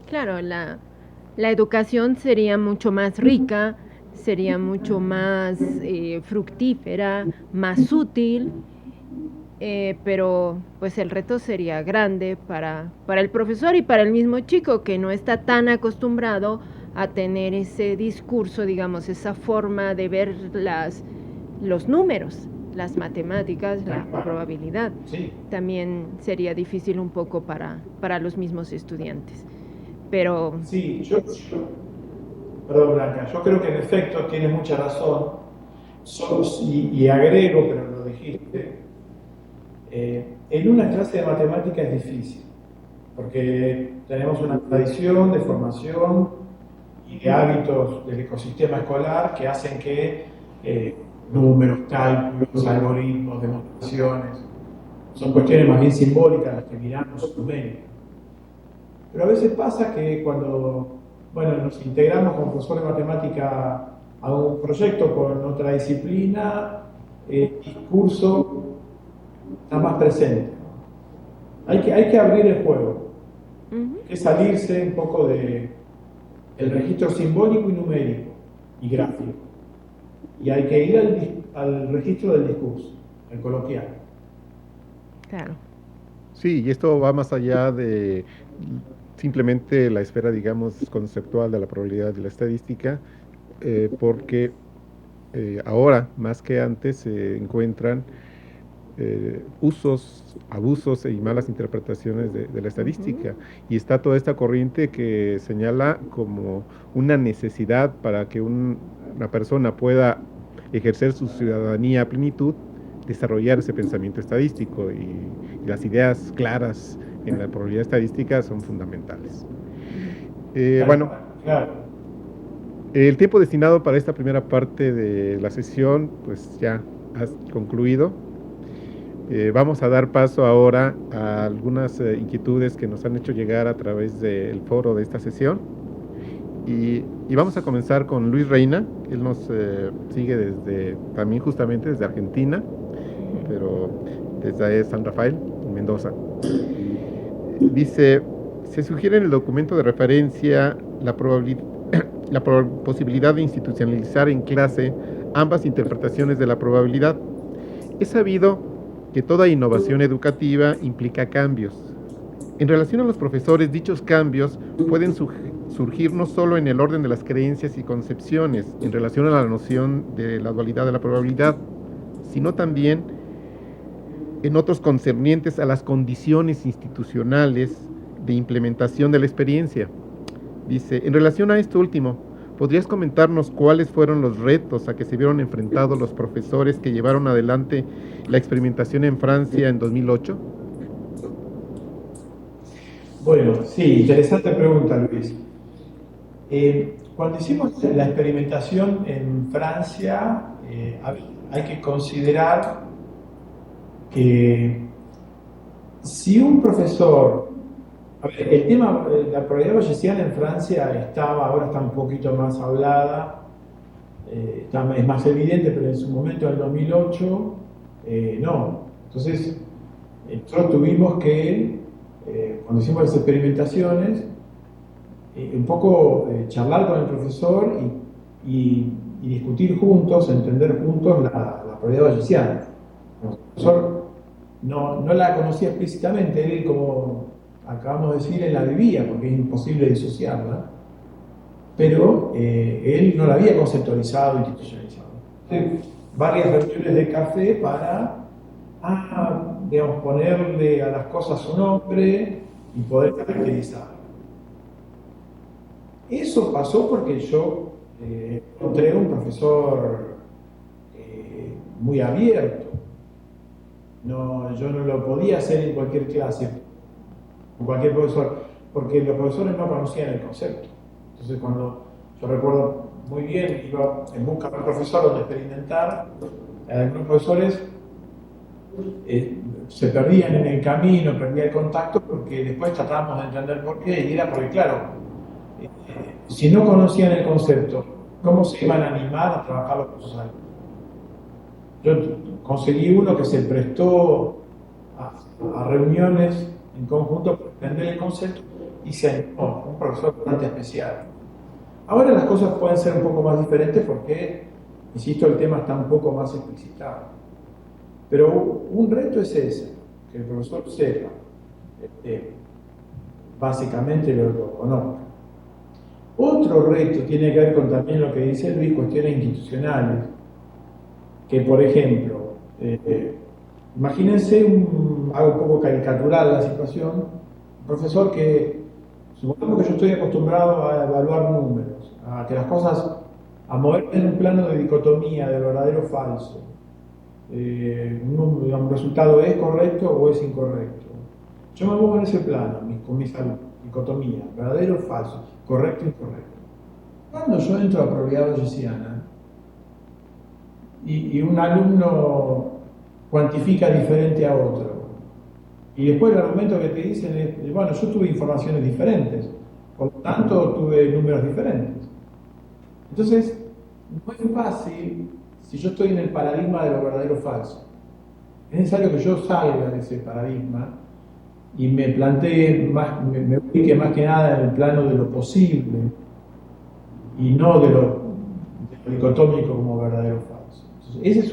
Speaker 1: Claro, la educación sería mucho más rica, sería mucho más fructífera, más útil, pero pues el reto sería grande para el profesor y para el mismo chico que no está tan acostumbrado a tener ese discurso, digamos, esa forma de ver los números, las matemáticas, la probabilidad.
Speaker 5: Sí.
Speaker 1: También sería difícil un poco para los mismos estudiantes. Pero...
Speaker 5: Sí, perdón Blanca, yo creo que en efecto tienes mucha razón, y agrego, pero lo dijiste, en una clase de matemática es difícil, porque tenemos una tradición de formación y de hábitos del ecosistema escolar que hacen que números, cálculos, algoritmos, demostraciones. Son cuestiones más bien simbólicas las que miramos numéricas. Pero a veces pasa que cuando nos integramos como profesor de matemática a un proyecto con otra disciplina, el discurso está más presente. Hay que abrir el juego, hay que salirse un poco del registro simbólico y numérico y gráfico. Y hay que ir al registro del discurso, el coloquial.
Speaker 1: Claro.
Speaker 4: Sí, y esto va más allá de simplemente la esfera, digamos, conceptual de la probabilidad de la estadística, porque ahora, más que antes, se encuentran usos, abusos y malas interpretaciones de la estadística. Y está toda esta corriente que señala como una necesidad para que una persona pueda ejercer su ciudadanía a plenitud, desarrollar ese pensamiento estadístico, y las ideas claras en la probabilidad estadística son fundamentales. Bueno, el tiempo destinado para esta primera parte de la sesión pues ya ha concluido. Vamos a dar paso ahora a algunas inquietudes que nos han hecho llegar a través del foro de esta sesión. Y vamos a comenzar con Luis Reina. Él nos sigue también justamente desde Argentina, pero desde San Rafael, en Mendoza. Dice, se sugiere en el documento de referencia la posibilidad de institucionalizar en clase ambas interpretaciones de la probabilidad. Es sabido que toda innovación educativa implica cambios. En relación a los profesores, dichos cambios pueden surgir no solo en el orden de las creencias y concepciones en relación a la noción de la dualidad de la probabilidad, sino también en otros concernientes a las condiciones institucionales de implementación de la experiencia. Dice, en relación a esto último, ¿podrías comentarnos cuáles fueron los retos a que se vieron enfrentados los profesores que llevaron adelante la experimentación en Francia en 2008?
Speaker 5: Bueno, sí, interesante pregunta, Luis. Cuando hicimos la experimentación en Francia, hay que considerar que si un profesor... el tema, la probabilidad bayesiana en Francia ahora está un poquito más hablada, es más evidente, pero en su momento, en el 2008, no. Entonces, nosotros tuvimos que, cuando hicimos las experimentaciones, un poco charlar con el profesor y discutir juntos, entender juntos la probabilidad bayesiana. El profesor no la conocía explícitamente, él, como acabamos de decir, él la vivía porque es imposible disociarla, pero él no la había conceptualizado, institucionalizado. Entonces, varias reuniones de café para, digamos, ponerle a las cosas su nombre y poder caracterizarla. Eso pasó porque yo encontré un profesor muy abierto. Yo no lo podía hacer en cualquier clase, con cualquier profesor, porque los profesores no conocían el concepto. Entonces, cuando yo recuerdo muy bien, iba en busca de un profesor donde experimentar, algunos profesores se perdían en el camino, perdían el contacto, porque después tratábamos de entender por qué, y era porque, claro, si no conocían el concepto, ¿cómo se iban a animar a trabajar los cursos altos? Yo conseguí uno que se prestó a reuniones en conjunto para entender el concepto y se animó, un profesor bastante especial. Ahora las cosas pueden ser un poco más diferentes porque, insisto, el tema está un poco más explicitado. Pero un reto es ese, que el profesor sepa, básicamente lo conozca. Otro reto tiene que ver con también lo que dice Luis, cuestiones institucionales, que por ejemplo, imagínense, hago un poco caricatural la situación, un profesor que, supongamos que yo estoy acostumbrado a evaluar números, a que las cosas, a moverme en un plano de dicotomía, de verdadero o falso, un resultado es correcto o es incorrecto. Yo me muevo en ese plano con mis alumnos, dicotomía, verdadero o falso, correcto o incorrecto. Cuando yo entro a probabilidad bayesiana, y un alumno cuantifica diferente a otro. Y después el argumento que te dicen es, bueno, yo tuve informaciones diferentes, por lo tanto tuve números diferentes. Entonces, no es fácil si yo estoy en el paradigma de lo verdadero o falso. Es necesario que yo salga de ese paradigma y me plantee, me ubique más que nada en el plano de lo posible y no de lo dicotómico como verdadero o falso. Entonces, ese es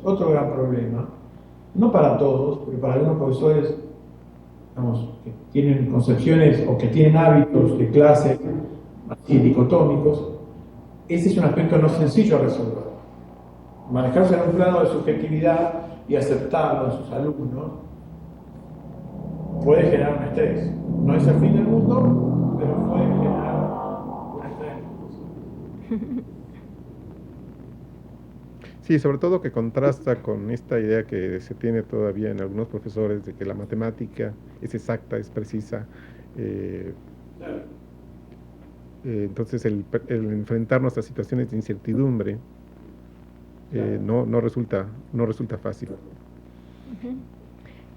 Speaker 5: otro gran problema, no para todos, pero para algunos profesores, digamos, que tienen concepciones o que tienen hábitos de clase así dicotómicos. Ese es un aspecto no sencillo a resolver. Manejarse en un plano de subjetividad y aceptarlo en sus alumnos puede generar un estrés. No es el fin del mundo, pero puede generar un estrés.
Speaker 4: Sí, sobre todo que contrasta con esta idea que se tiene todavía en algunos profesores de que la matemática es exacta, es precisa. Entonces el enfrentarnos a situaciones de incertidumbre no resulta fácil.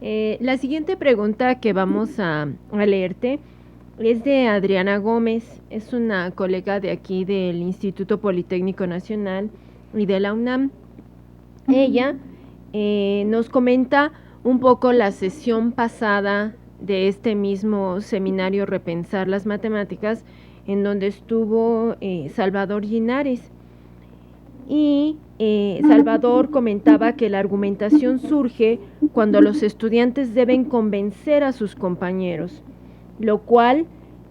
Speaker 1: La siguiente pregunta que vamos a leerte es de Adriana Gómez, es una colega de aquí del Instituto Politécnico Nacional y de la UNAM. Ella nos comenta un poco la sesión pasada de este mismo seminario Repensar las Matemáticas, en donde estuvo Salvador Linares. Y Salvador comentaba que la argumentación surge cuando los estudiantes deben convencer a sus compañeros, lo cual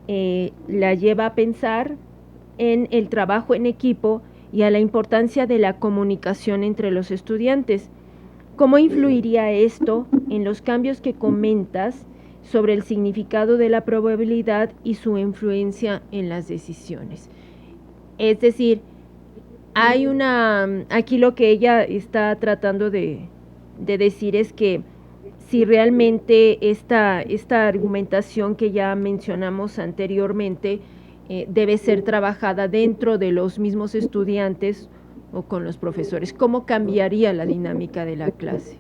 Speaker 1: la lleva a pensar en el trabajo en equipo y a la importancia de la comunicación entre los estudiantes. ¿Cómo influiría esto en los cambios que comentas sobre el significado de la probabilidad y su influencia en las decisiones? Es decir, hay aquí lo que ella está tratando de decir es que si realmente esta argumentación que ya mencionamos anteriormente debe ser trabajada dentro de los mismos estudiantes o con los profesores. ¿Cómo cambiaría la dinámica de la clase?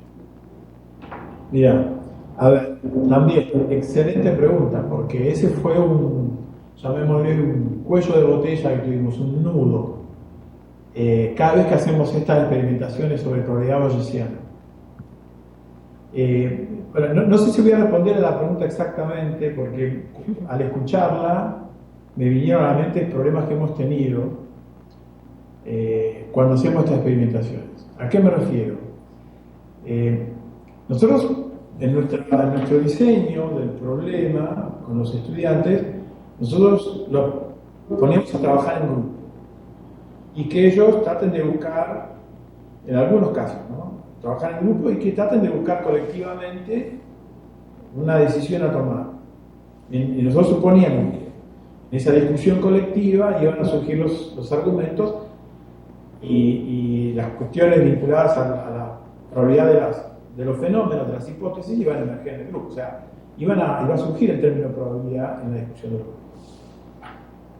Speaker 5: Mira, a ver, también, excelente pregunta, porque ese fue llamémosle un cuello de botella que tuvimos, un nudo, cada vez que hacemos estas experimentaciones sobre probabilidad bayesiana. Bueno, no sé si voy a responder a la pregunta exactamente, porque al escucharla me vinieron a la mente problemas que hemos tenido cuando hacemos estas experimentaciones. ¿A qué me refiero? Nosotros, en nuestro diseño del problema con los estudiantes, nosotros los ponemos a trabajar en grupo y que ellos traten de buscar, en algunos casos, ¿no?, trabajar en grupo y que traten de buscar colectivamente una decisión a tomar. Y nosotros suponíamos que en esa discusión colectiva iban a surgir los argumentos y las cuestiones vinculadas a la probabilidad de los fenómenos, de las hipótesis, iban a emerger en el grupo. O sea, iba a surgir el término probabilidad en la discusión del grupo.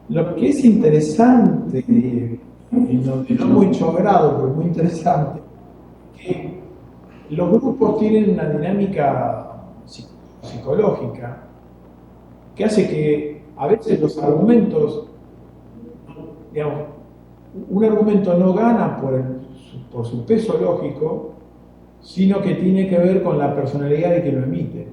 Speaker 5: Lo que es interesante, y no muy grado, pero muy interesante, que los grupos tienen una dinámica psicológica que hace que a veces los argumentos, digamos, un argumento no gana por su peso lógico, sino que tiene que ver con la personalidad de quien lo emite.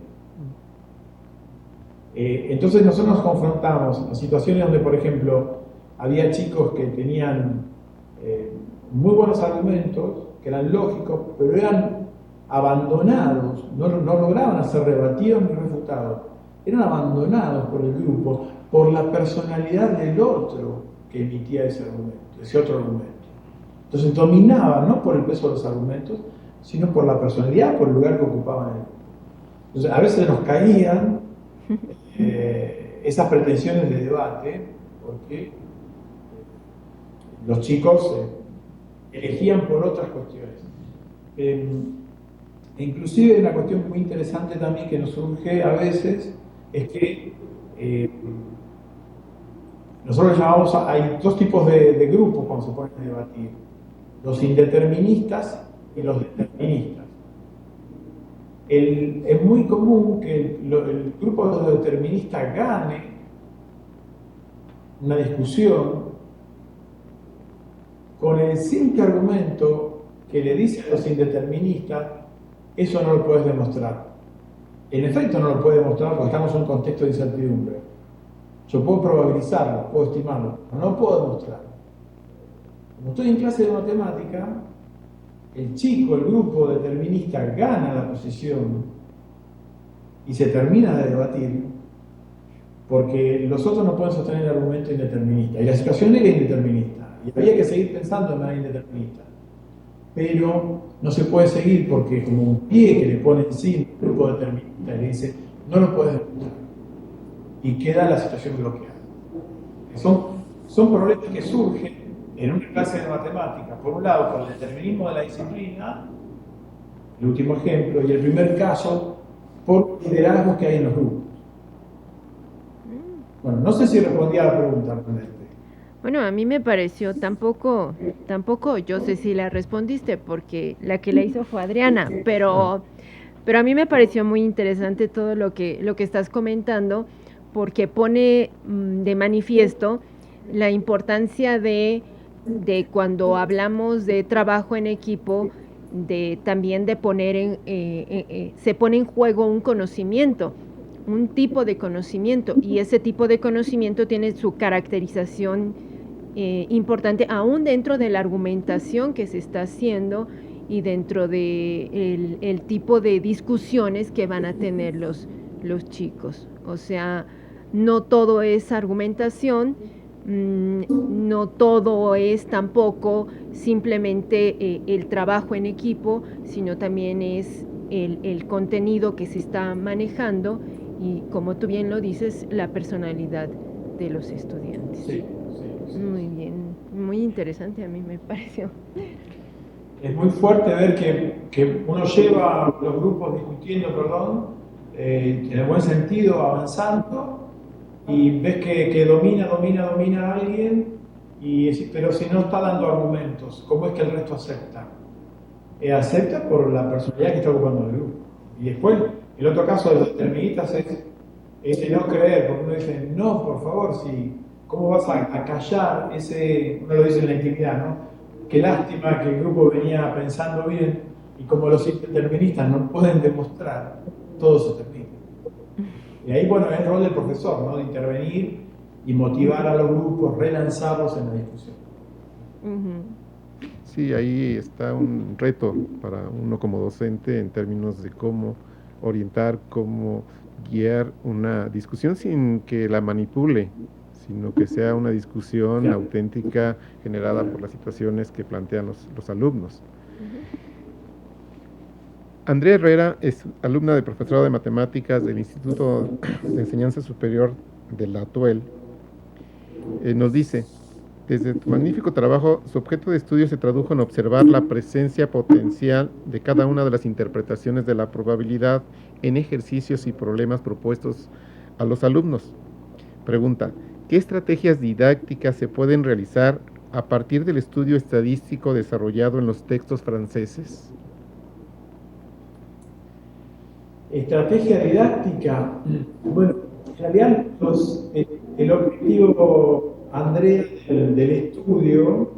Speaker 5: Entonces nosotros nos confrontamos a situaciones donde, por ejemplo, había chicos que tenían muy buenos argumentos, que eran lógicos, pero eran abandonados, no lograban ser rebatidos ni refutados, eran abandonados por el grupo, por la personalidad del otro que emitía ese otro argumento. Entonces dominaban no por el peso de los argumentos, sino por la personalidad, por el lugar que ocupaban en el grupo. Entonces a veces nos caían esas pretensiones de debate, porque los chicos elegían por otras cuestiones. Inclusive una cuestión muy interesante también que nos surge a veces es que nosotros llamamos, hay dos tipos de grupos cuando se ponen a debatir. los indeterministas y los deterministas. Es muy común que el grupo de los deterministas gane una discusión con el simple argumento que le dicen los indeterministas: eso no lo puedes demostrar. En efecto no lo puede demostrar porque estamos en un contexto de incertidumbre. Yo puedo probabilizarlo, puedo estimarlo, pero no puedo demostrarlo. Como estoy en clase de matemática, el chico, el grupo determinista gana la posición y se termina de debatir porque los otros no pueden sostener el argumento indeterminista. Y la situación era indeterminista. Y había que seguir pensando de manera indeterminista. Pero no se puede seguir porque como un pie que le pone encima el grupo determinista y le dice, no lo puedes demostrar. Y queda la situación bloqueada. Son problemas que surgen en una clase de matemáticas, por un lado, por el determinismo de la disciplina, el último ejemplo, y el primer caso, por liderazgos que hay en los grupos. Bueno, no sé si respondí a la pregunta realmente.
Speaker 1: Bueno, a mí me pareció, tampoco yo sé si la respondiste, porque la que la hizo fue Adriana, pero a mí me pareció muy interesante todo lo que estás comentando, porque pone de manifiesto la importancia de cuando hablamos de trabajo en equipo, también de poner se pone en juego un conocimiento, un tipo de conocimiento, y ese tipo de conocimiento tiene su caracterización importante, aún dentro de la argumentación que se está haciendo y dentro de el tipo de discusiones que van a tener los chicos. O sea, no todo es argumentación, no todo es tampoco simplemente el trabajo en equipo, sino también es el contenido que se está manejando y, como tú bien lo dices, la personalidad de los estudiantes.
Speaker 5: Sí.
Speaker 1: Muy bien, muy interesante, a mí me pareció.
Speaker 5: Es muy fuerte ver que uno lleva los grupos discutiendo, en el buen sentido, avanzando, y ves que domina a alguien, pero si no está dando argumentos, ¿cómo es que el resto acepta? Acepta por la personalidad que está ocupando el grupo. Y después, el otro caso de los deterministas es el no creer, porque uno dice, no, por favor, ¿cómo vas a callar uno lo dice en la intimidad, ¿no? Qué lástima que el grupo venía pensando bien, y como los deterministas no pueden demostrar, todo se termina. Y ahí, bueno, es el rol del profesor, ¿no? De intervenir y motivar a los grupos, relanzarlos en la discusión.
Speaker 4: Sí, ahí está un reto para uno como docente en términos de cómo orientar, cómo guiar una discusión sin que la manipule, sino que sea una discusión auténtica generada por las situaciones que plantean los alumnos. Andrea Herrera es alumna de profesorado de matemáticas del Instituto de Enseñanza Superior de la ATUEL. Nos dice, desde tu magnífico trabajo, su objeto de estudio se tradujo en observar la presencia potencial de cada una de las interpretaciones de la probabilidad en ejercicios y problemas propuestos a los alumnos. Pregunta, ¿qué estrategias didácticas se pueden realizar a partir del estudio estadístico desarrollado en los textos franceses?
Speaker 5: Estrategia didáctica. Bueno, en realidad el objetivo, Andrea, del estudio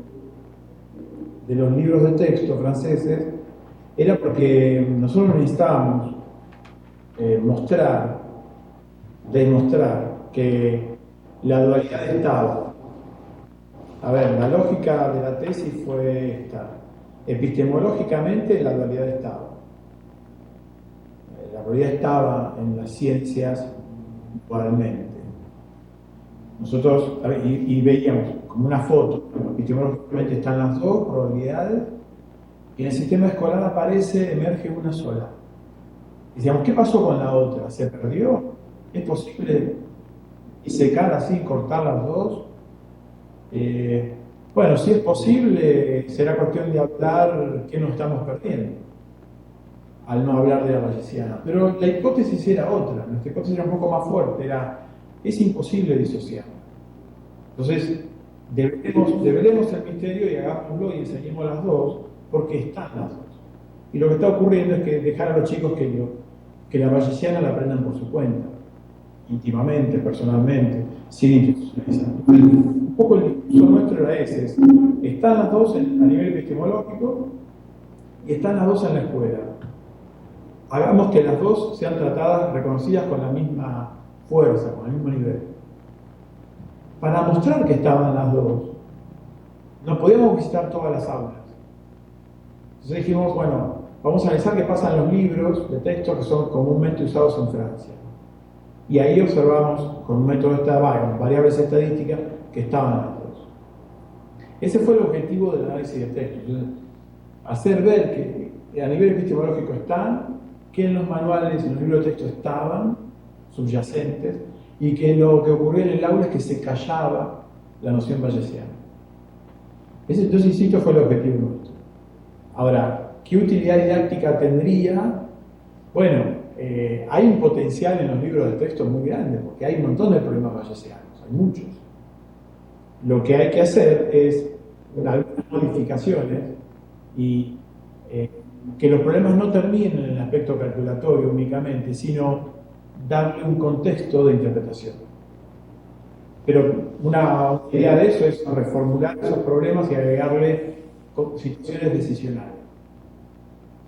Speaker 5: de los libros de texto franceses era porque nosotros necesitábamos demostrar que la dualidad de Estado. A ver, la lógica de la tesis fue esta. Epistemológicamente, la dualidad de Estado. La dualidad estaba en las ciencias igualmente. Nosotros, y veíamos como una foto, epistemológicamente están las dos probabilidades, y en el sistema escolar emerge una sola. Y decíamos, ¿qué pasó con la otra? ¿Se perdió? ¿Es posible disecar así, cortar las dos? Bueno, si es posible, será cuestión de hablar qué nos estamos perdiendo al no hablar de la bayesiana. Pero la hipótesis era otra, nuestra hipótesis era un poco más fuerte, es imposible disociar. Entonces, develemos el misterio y hagámoslo y enseñemos las dos, porque están las dos. Y lo que está ocurriendo es que dejar a los chicos que la bayesiana la aprendan por su cuenta, íntimamente, personalmente, sin institucionalizar. Un poco el discurso nuestro era ese: están las dos a nivel epistemológico y están las dos en la escuela. Hagamos que las dos sean tratadas, reconocidas con la misma fuerza, con el mismo nivel. Para mostrar que estaban las dos, no podíamos visitar todas las aulas. Entonces dijimos, bueno, vamos a analizar qué pasa en los libros de texto que son comúnmente usados en Francia. Y ahí observamos, con un método de variables estadísticas, que estaban las dos. Ese fue el objetivo del análisis de texto. Entonces, hacer ver que a nivel epistemológico están, que en los manuales, en los libros de texto estaban, subyacentes, y que lo que ocurrió en el aula es que se callaba la noción bayesiana. Ese, entonces, insisto, fue el objetivo nuestro. Ahora, ¿qué utilidad didáctica tendría? Bueno, hay un potencial en los libros de texto muy grande, porque hay un montón de problemas bayesianos, hay muchos. Lo que hay que hacer es algunas modificaciones y que los problemas no terminen en el aspecto calculatorio únicamente, sino darle un contexto de interpretación. Pero una idea de eso es reformular esos problemas y agregarle situaciones decisionales.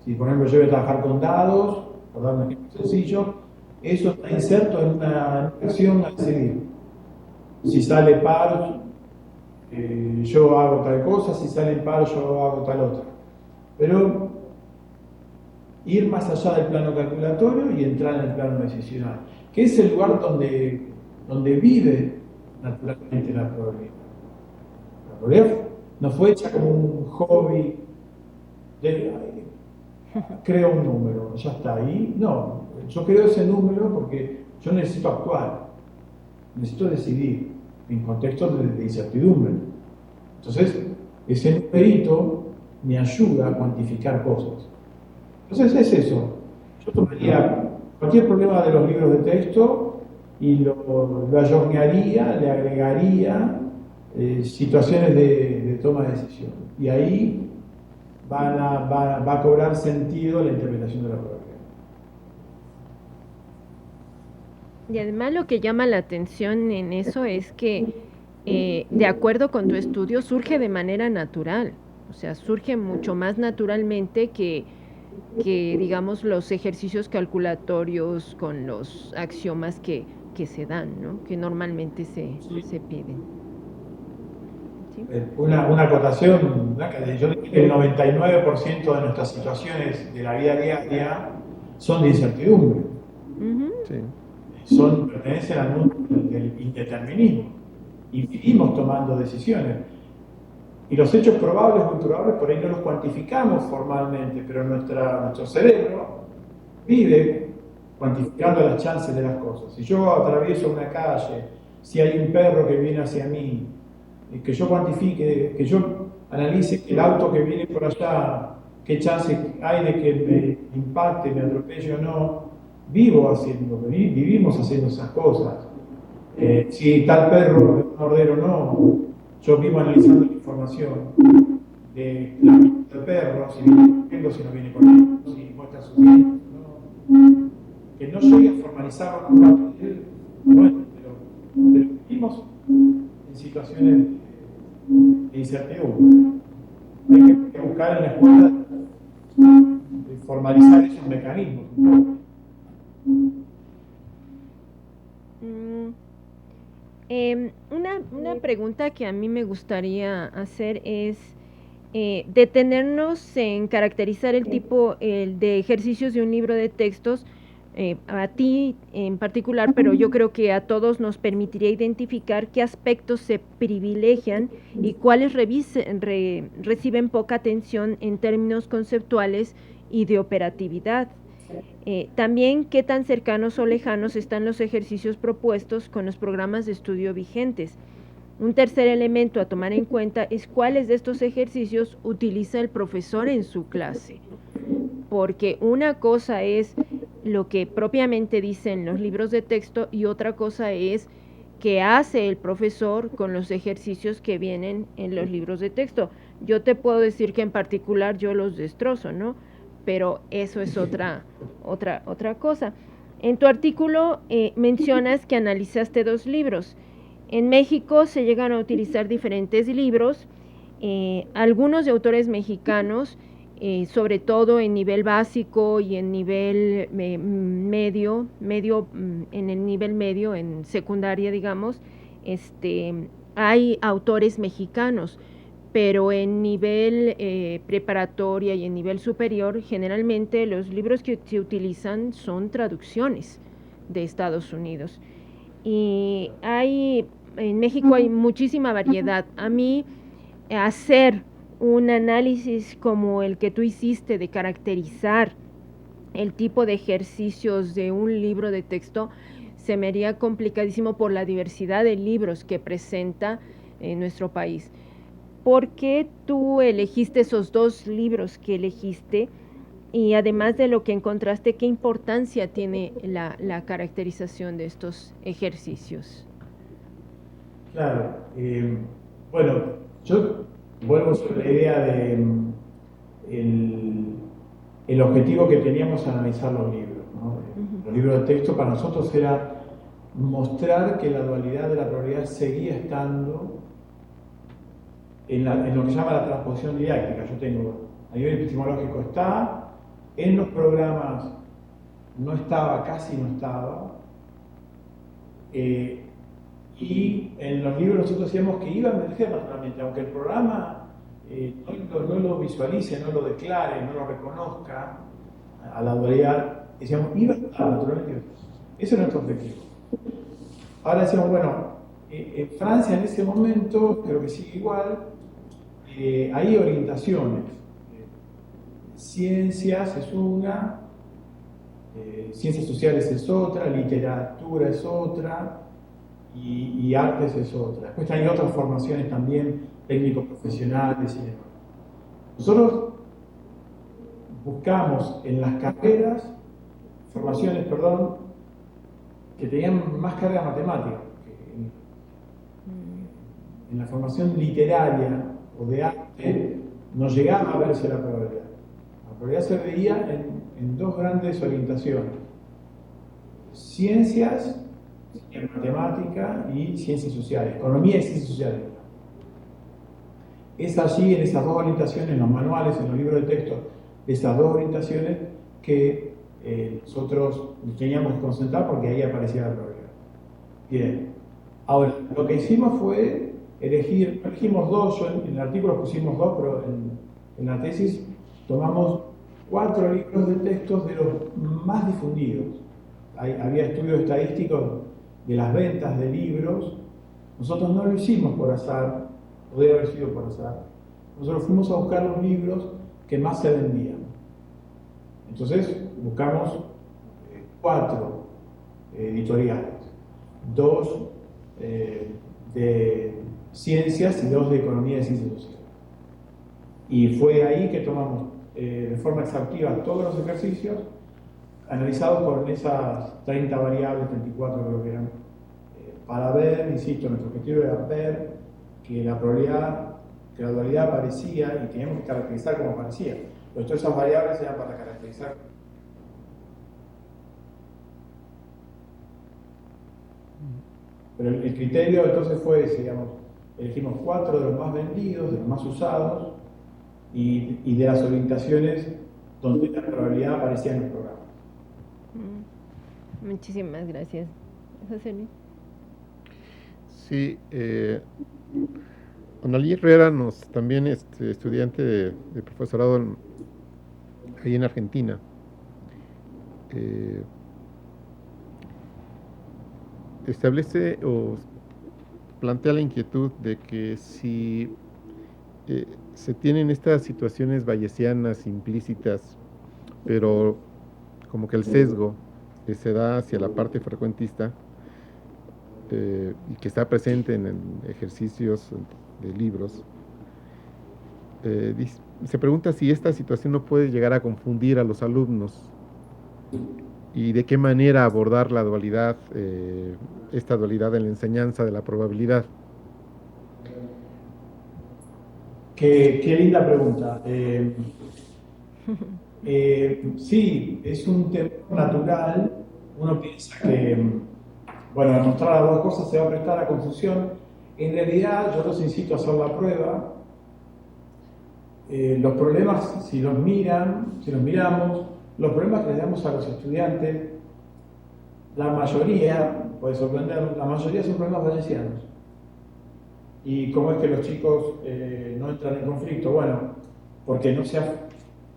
Speaker 5: Si, por ejemplo, yo voy a trabajar con dados, por dar un ejemplo sencillo, eso está inserto en una acción a decidir. Si sale par, yo hago tal cosa; si sale impar, yo hago tal otra. Pero ir más allá del plano calculatorio y entrar en el plano decisional, que es el lugar donde vive naturalmente la probabilidad. La probabilidad no fue hecha como un hobby creo un número, ya está ahí. No, yo creo ese número porque yo necesito actuar, necesito decidir en contextos de incertidumbre. Entonces, ese numerito me ayuda a cuantificar cosas. Entonces es eso. Yo tomaría cualquier problema de los libros de texto y lo ayornearía, le agregaría situaciones de toma de decisión. Y ahí va a cobrar sentido la interpretación de la probabilidad.
Speaker 1: Y además lo que llama la atención en eso es que, de acuerdo con tu estudio, surge de manera natural. O sea, surge mucho más naturalmente que digamos, los ejercicios calculatorios con los axiomas que se dan, ¿no? Que normalmente se piden. ¿Sí?
Speaker 5: Una acotación, yo diría que el 99% de nuestras situaciones de la vida diaria son de incertidumbre. Sí. Pertenecen al mundo del indeterminismo. Y vivimos tomando decisiones. Y los hechos probables o improbables por ahí no los cuantificamos formalmente, pero nuestro cerebro vive cuantificando las chances de las cosas. Si yo atravieso una calle, si hay un perro que viene hacia mí, que yo cuantifique, que yo analice el auto que viene por allá, qué chance hay de que me impacte, me atropelle o no, vivimos haciendo esas cosas. Si tal perro me va a morder o no, yo vivo analizando la información de la del perro, si viene corriendo, si no viene corriendo, si muestra sus dientes, no. Que no llegue a formalizarlo con un papel, bueno, pero vivimos en situaciones de incertidumbre. Hay que buscar en la escuela formalizar esos mecanismos.
Speaker 1: Una pregunta que a mí me gustaría hacer es detenernos en caracterizar el tipo de ejercicios de un libro de textos, a ti en particular, pero yo creo que a todos nos permitiría identificar qué aspectos se privilegian y cuáles reciben poca atención en términos conceptuales y de operatividad. También qué tan cercanos o lejanos están los ejercicios propuestos con los programas de estudio vigentes. Un tercer elemento a tomar en cuenta es cuáles de estos ejercicios utiliza el profesor en su clase, porque una cosa es lo que propiamente dicen los libros de texto y otra cosa es que hace el profesor con los ejercicios que vienen en los libros de texto. Yo te puedo decir que en particular yo los destrozo, ¿no? Pero eso es otra cosa. En tu artículo mencionas que analizaste 2 libros. En México se llegan a utilizar diferentes libros, algunos de autores mexicanos, sobre todo en nivel básico y en nivel medio, en el nivel medio, en secundaria, digamos, hay autores mexicanos, pero en nivel preparatoria y en nivel superior, generalmente los libros que se utilizan son traducciones de Estados Unidos. Y en México hay muchísima variedad. A mí, hacer un análisis como el que tú hiciste de caracterizar el tipo de ejercicios de un libro de texto se me haría complicadísimo por la diversidad de libros que presenta en nuestro país. ¿Por qué tú elegiste esos 2 libros que elegiste? Y además de lo que encontraste, ¿qué importancia tiene la caracterización de estos ejercicios?
Speaker 5: Claro, bueno, yo vuelvo sobre la idea de el objetivo que teníamos al analizar los libros, ¿no? Los libros de texto para nosotros era mostrar que la dualidad de la probabilidad seguía estando en lo que se llama la transposición didáctica. Yo tengo, a nivel epistemológico está, en los programas no estaba, casi no estaba, y en los libros nosotros decíamos que iba a emerger naturalmente, aunque el programa no lo visualice, no lo declare, no lo reconozca a la dualidad, decíamos, iba a estar naturalmente. Ese es nuestro objetivo. Ahora decíamos, bueno, en Francia en ese momento, creo que sigue igual, hay orientaciones. Ciencias es una, ciencias sociales es otra, literatura es otra, y artes es otra. Después hay otras formaciones también, técnicos profesionales y demás. Nosotros buscamos en las carreras, formaciones, perdón, que tenían más carga matemática. En la formación literaria o de arte no llegaba a verse la probabilidad. La probabilidad se veía en 2 grandes orientaciones: ciencias, en matemática y ciencias sociales, economía y ciencias sociales. Es allí, en esas 2 orientaciones, en los manuales, en los libros de texto, esas 2 orientaciones que nosotros teníamos que concentrar porque ahí aparecía la probabilidad. Bien, ahora, lo que hicimos fue elegimos 2, yo en el artículo pusimos 2, pero en la tesis tomamos 4 libros de textos de los más difundidos. Había estudios estadísticos de las ventas de libros. Nosotros no lo hicimos por azar, podría haber sido por azar. Nosotros fuimos a buscar los libros que más se vendían. Entonces buscamos 4 editoriales, 2 de ciencias y 2 de economía y ciencias sociales. Y fue ahí que tomamos de forma exhaustiva todos los ejercicios, analizados con esas 30 variables, 34 creo que eran, para ver, insisto, nuestro objetivo era ver que la dualidad aparecía y teníamos que caracterizar cómo aparecía. Pero todas esas variables eran para caracterizar. Pero el criterio entonces fue ese, digamos, elegimos 4 de los más vendidos, de los más usados y de las orientaciones donde la probabilidad aparecía en los programas.
Speaker 1: Muchísimas gracias. José Luis.
Speaker 4: Sí, Analí Herrera, también estudiante de profesorado ahí en Argentina, establece o plantea la inquietud de que si se tienen estas situaciones bayesianas implícitas, pero como que el sesgo que se da hacia la parte frecuentista y que está presente en ejercicios de libros, se pregunta si esta situación no puede llegar a confundir a los alumnos y de qué manera abordar la dualidad, esta dualidad en la enseñanza de la probabilidad.
Speaker 5: Qué linda pregunta. Sí, es un tema natural. Uno piensa que, bueno, al mostrar las dos cosas se va a prestar a confusión. En realidad, yo los incito a hacer la prueba. Los problemas, si los miramos, los problemas que le damos a los estudiantes, la mayoría, puede sorprender, la mayoría son problemas bayesianos. ¿Y cómo es que los chicos no entran en conflicto? Bueno, porque no se ha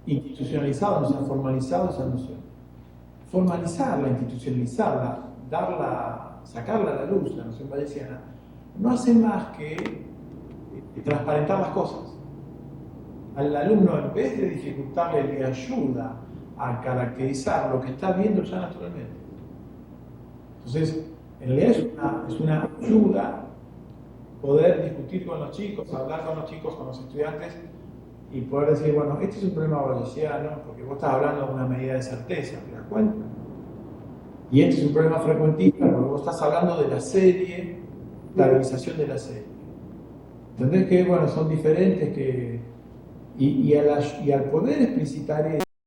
Speaker 5: institucionalizado, no se ha formalizado esa noción. Formalizarla, institucionalizarla, sacarla a la luz, la noción bayesiana, no hace más que transparentar las cosas. Al alumno, en vez de dificultarle, le ayuda a caracterizar lo que está viendo ya naturalmente. Entonces, en realidad es una ayuda poder discutir con los chicos, hablar con los chicos, con los estudiantes y poder decir, bueno, este es un problema bayesiano porque vos estás hablando de una medida de certeza, ¿te das cuenta? Y este es un problema frecuentista porque vos estás hablando de la serie, la realización de la serie. ¿Entendés que, bueno, son diferentes que... Y al poder explicitar eso,